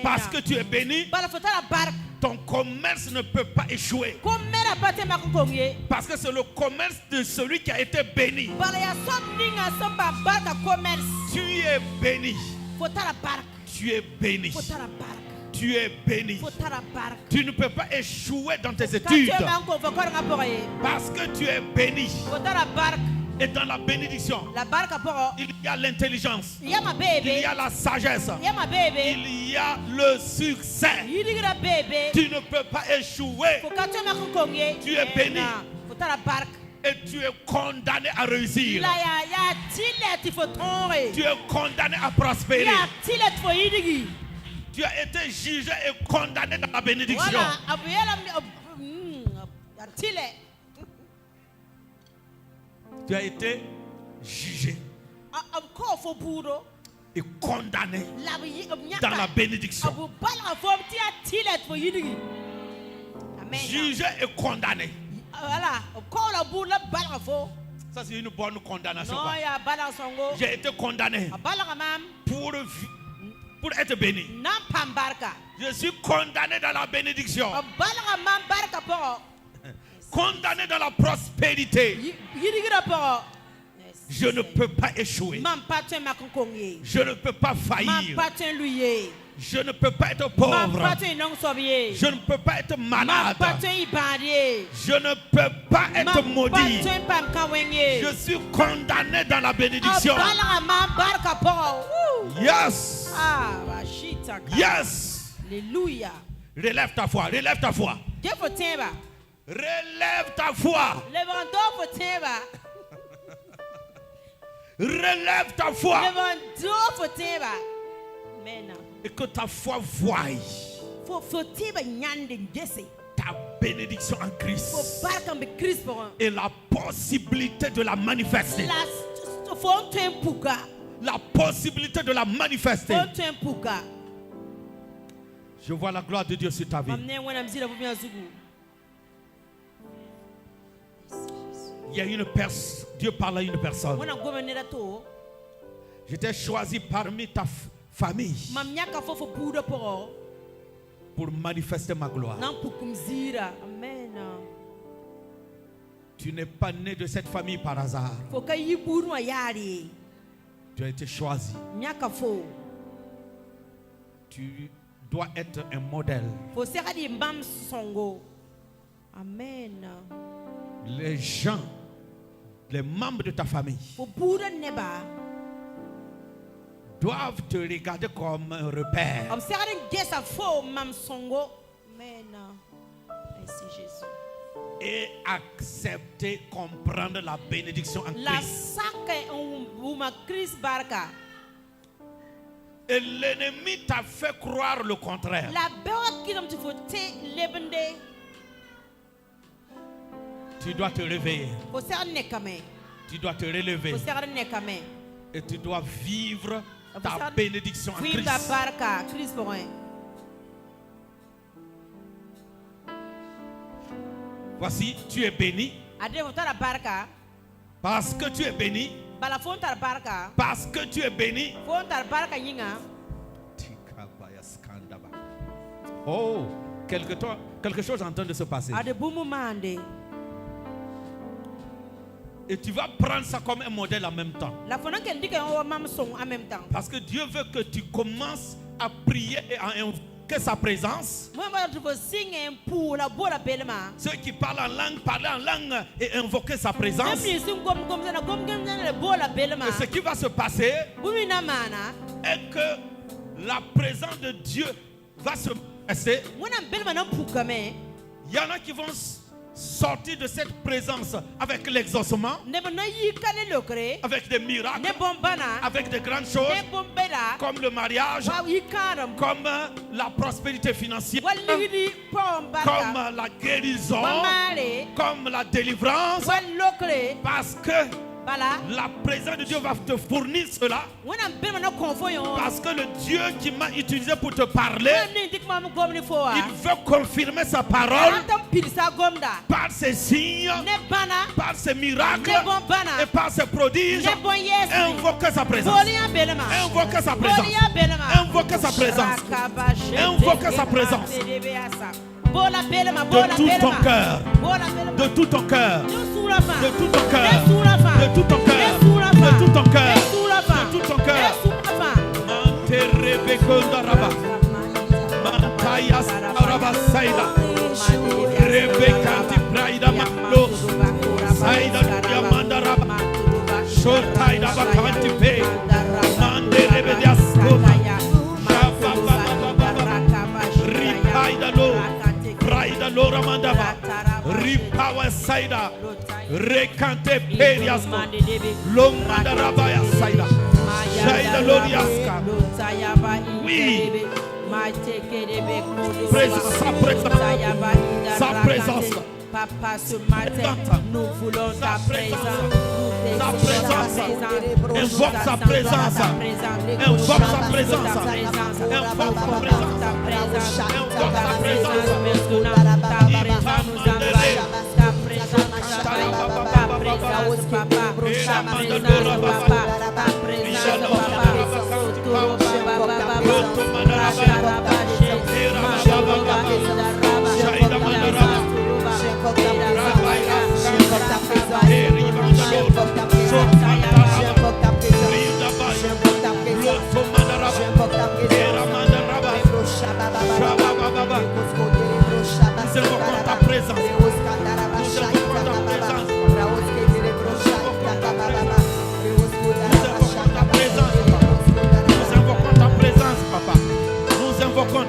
Parce que tu es béni, ton commerce ne peut pas échouer. Parce que c'est le commerce de celui qui a été béni. Tu es béni. Tu es béni. Tu es béni. Tu ne peux pas échouer dans tes études. Parce que tu es béni. Et dans la bénédiction, il y a l'intelligence, il y a la sagesse, il y a le succès. Tu ne peux pas échouer. Tu es béni. Et tu es condamné à réussir. Tu es condamné à prospérer. Tu as été jugé et condamné dans la bénédiction. Tu as été jugé et condamné dans la bénédiction. Jugé et condamné. Ça c'est une bonne condamnation. J'ai été condamné pour être béni. Je suis condamné dans la bénédiction. Condamné dans la prospérité. Je ne peux pas échouer. Je ne peux pas faillir. Je ne peux pas être pauvre. Je ne peux pas être malade. Je ne peux pas être maudit. Je suis condamné dans la bénédiction. Yes. Yes. Alléluia. Relève ta foi. Relève ta foi. Relève ta foi. Relève ta foi. Et que ta foi voie ta bénédiction en Christ et la possibilité de la manifester. La possibilité de la manifester. Je vois la gloire de Dieu sur ta vie. Il y a une personne, Dieu parle à une personne. Je t'ai choisi parmi ta famille pour manifester ma gloire. Tu n'es pas né de cette famille par hasard. Tu as été choisi. Tu dois être un modèle. Amen. Les gens, les membres de ta famille doivent te regarder comme un repère. Et accepter, comprendre la bénédiction en Christ. Et l'ennemi t'a fait croire le contraire. Tu dois te réveiller. Tu dois te relever. Et tu dois vivre ta bénédiction en Christ. Voici, tu es béni. Parce que tu es béni. Parce que tu es béni. Oh, quelque chose est en train de se passer. Et tu vas prendre ça comme un modèle en même temps. Parce que Dieu veut que tu commences à prier et à invoquer sa présence. Ceux qui parlent en langue, parler en langue et invoquer sa présence. Et ce qui va se passer est que la présence de Dieu va se passer. Il y en a qui vont sortir de cette présence avec l'exaucement, avec des miracles, avec de grandes choses, comme le mariage, comme la prospérité financière, comme la guérison, comme la délivrance, parce que la présence de Dieu va te fournir cela. Parce que le Dieu qui m'a utilisé pour te parler, il veut confirmer sa parole par ses signes, par ses miracles et par ses prodiges. Invoquez sa présence. Invoquez sa présence. Invoquez sa présence. Invoquez sa présence. De tout ton cœur. De tout ton cœur. De tout ton cœur. De tout ton cœur. De tout ton cœur. De tout ton cœur. Manterebekondaraba. Mantayas araba saida. Rebeka ti praida maklo. Saida yamandaraba. Sotaida bakanti pe. Mande rebedia skoma. Ripaida lo. Raida lo ramandaba. Ripawa saida. Rekante periasko. Lomanda rabaya saida. Saida loriaska. Oui. Présence, sa présence. Papa, ce matin, nous voulons ta présence. Sa présence. Invoque sa présence. Invoque sa présence. Invoque sa présence. Invoque sa présence. Ta présence nous envahit. Ta présence nous envahit. Ta présence, papa. Ta présence, papa. Ta présence, papa.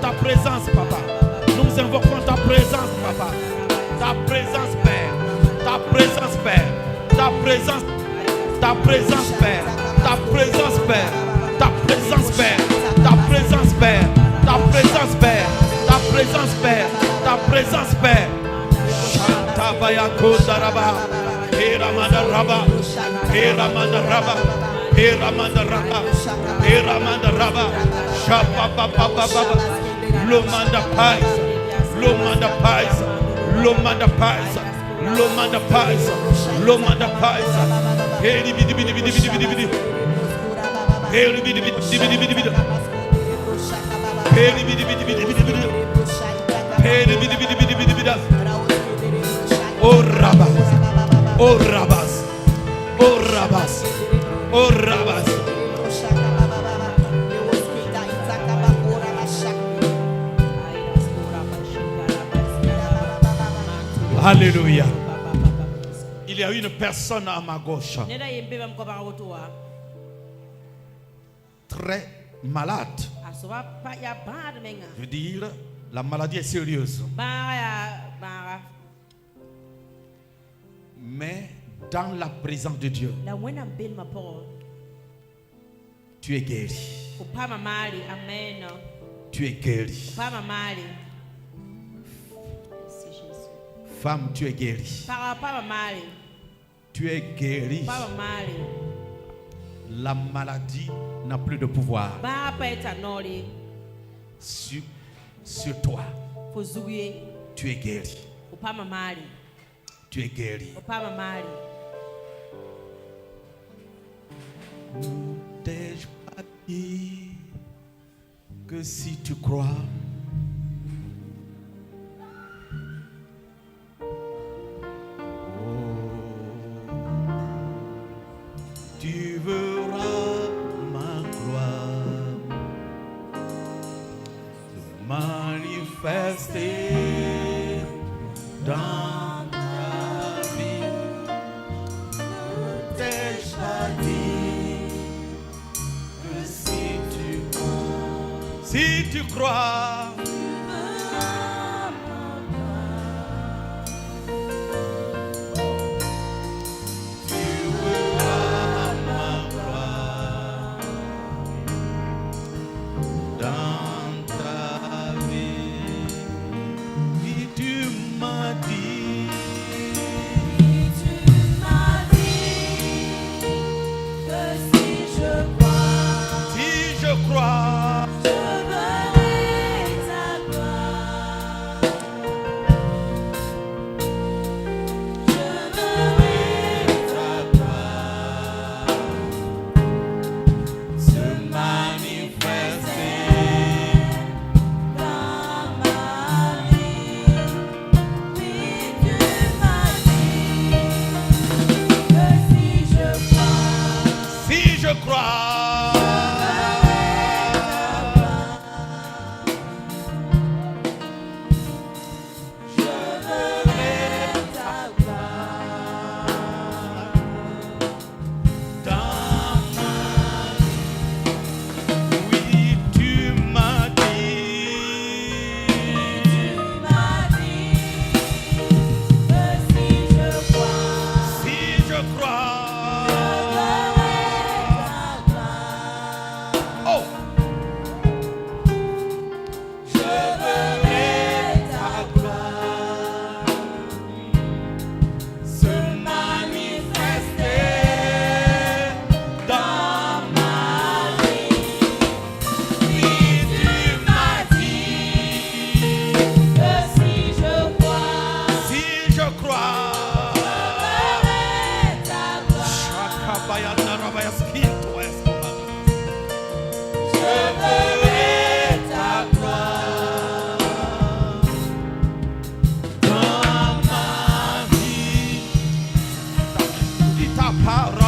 Ta présence, papa. Nous invoquons ta présence, papa. Ta présence, Père. Ta présence, Père. Ta présence, ta présence, Père. Ta présence, Père. Ta présence, Père. Ta présence, Père. Ta présence, Père. Ta présence, Père. Ta présence, Père. Shantabaya Kodaraba. Eramanda Raba. Eramanda Raba. Eramanda Raba. Eramanda Raba. Shababa. Lomanda Pais. Lomanda Pais. Lomanda Pais. Lomanda Pais. Lomanda Pais. Heri bidi bidi bidi bidi bidi bidi. Heri bidi bidi bidi bidi bidi. Heri bidi bidi bidi bidi bidi. Heri bidi bidi bidi bidi bidi. Oh Rabas. Oh Rabas. Oh Rabas. Oh Rabas. Alléluia. Il y a une personne à ma gauche très malade. Je veux dire, la maladie est sérieuse. Mais dans la présence de Dieu, tu es guéri. Tu es guéri. Femme, tu es guérie. Tu es guérie. La maladie n'a plus de pouvoir sur toi. Tu es guérie. Tu es guérie. T'ai-je pas dit que si tu crois, tu verras ma gloire se manifester dans ta vie. T'ai-je pas dit que si tu crois, ta parole.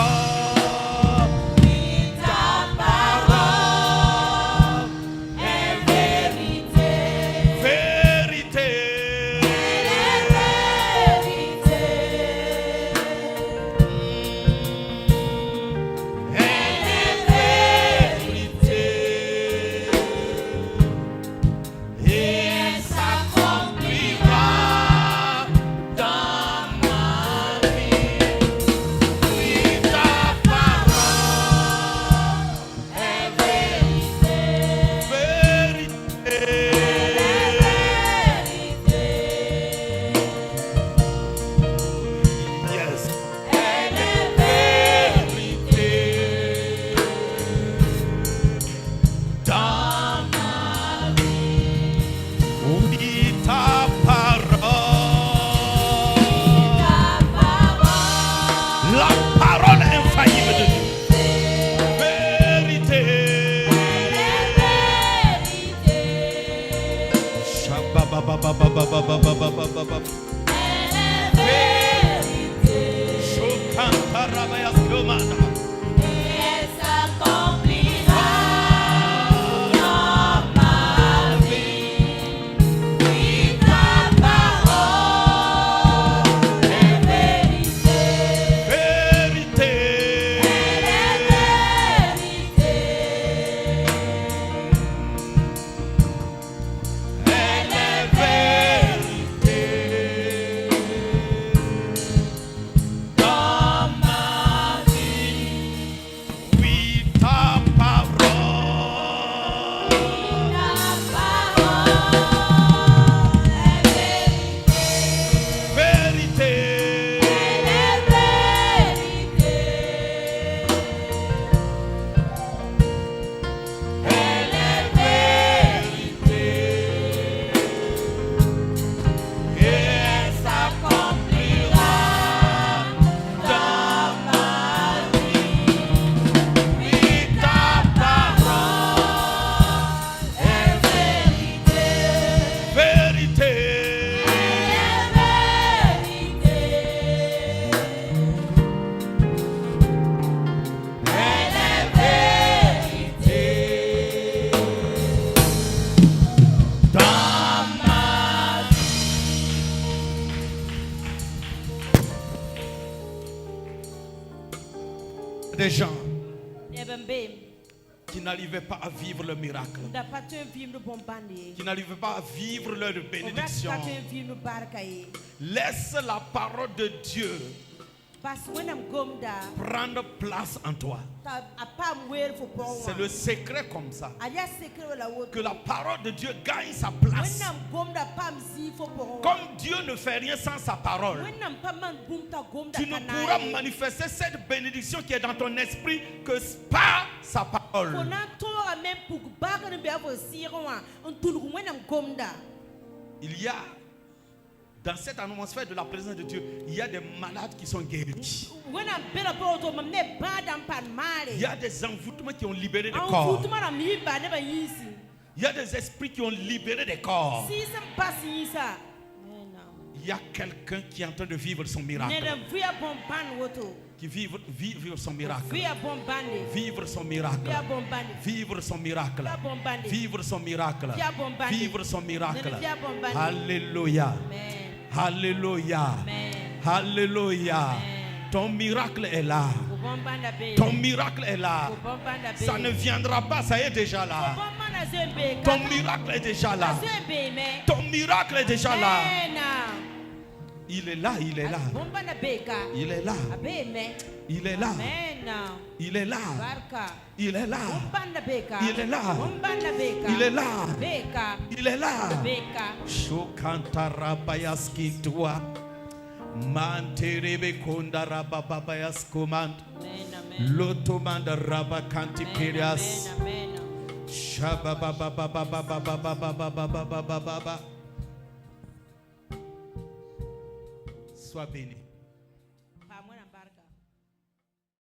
Des gens qui n'arrivaient pas à vivre le miracle, qui n'arrivaient pas à vivre leur bénédiction. Laisse la parole de Dieu prendre place en toi. C'est le secret comme ça, que la parole de Dieu gagne sa place. Comme Dieu ne fait rien sans sa parole, tu ne pourras manifester cette bénédiction qui est dans ton esprit que par sa parole. Il y a, dans cette atmosphère de la présence de Dieu, il y a des malades qui sont guéris. Il y a des envoûtements qui ont libéré des corps. Il y a des esprits qui ont libéré des corps. Il y a quelqu'un qui est en train de vivre son miracle. Qui vivre son miracle. Vivre son miracle. Vivre son miracle. Vivre son miracle. Vivre son miracle. Alléluia. Alléluia. Alléluia. Ton miracle est là. Ton miracle est là. Ça ne viendra pas, ça est déjà là. Ton miracle est déjà là. Ton miracle est déjà là. Il est là, il est là. Il est là. Il est là. Il est là. Il est là. Il est là. Il est là. Il est là. Shokantara bayaski tua. Manterebe kondara babayas command. Lotomanda rabakanti pirias. Shababababababababababababababa. Sois béni.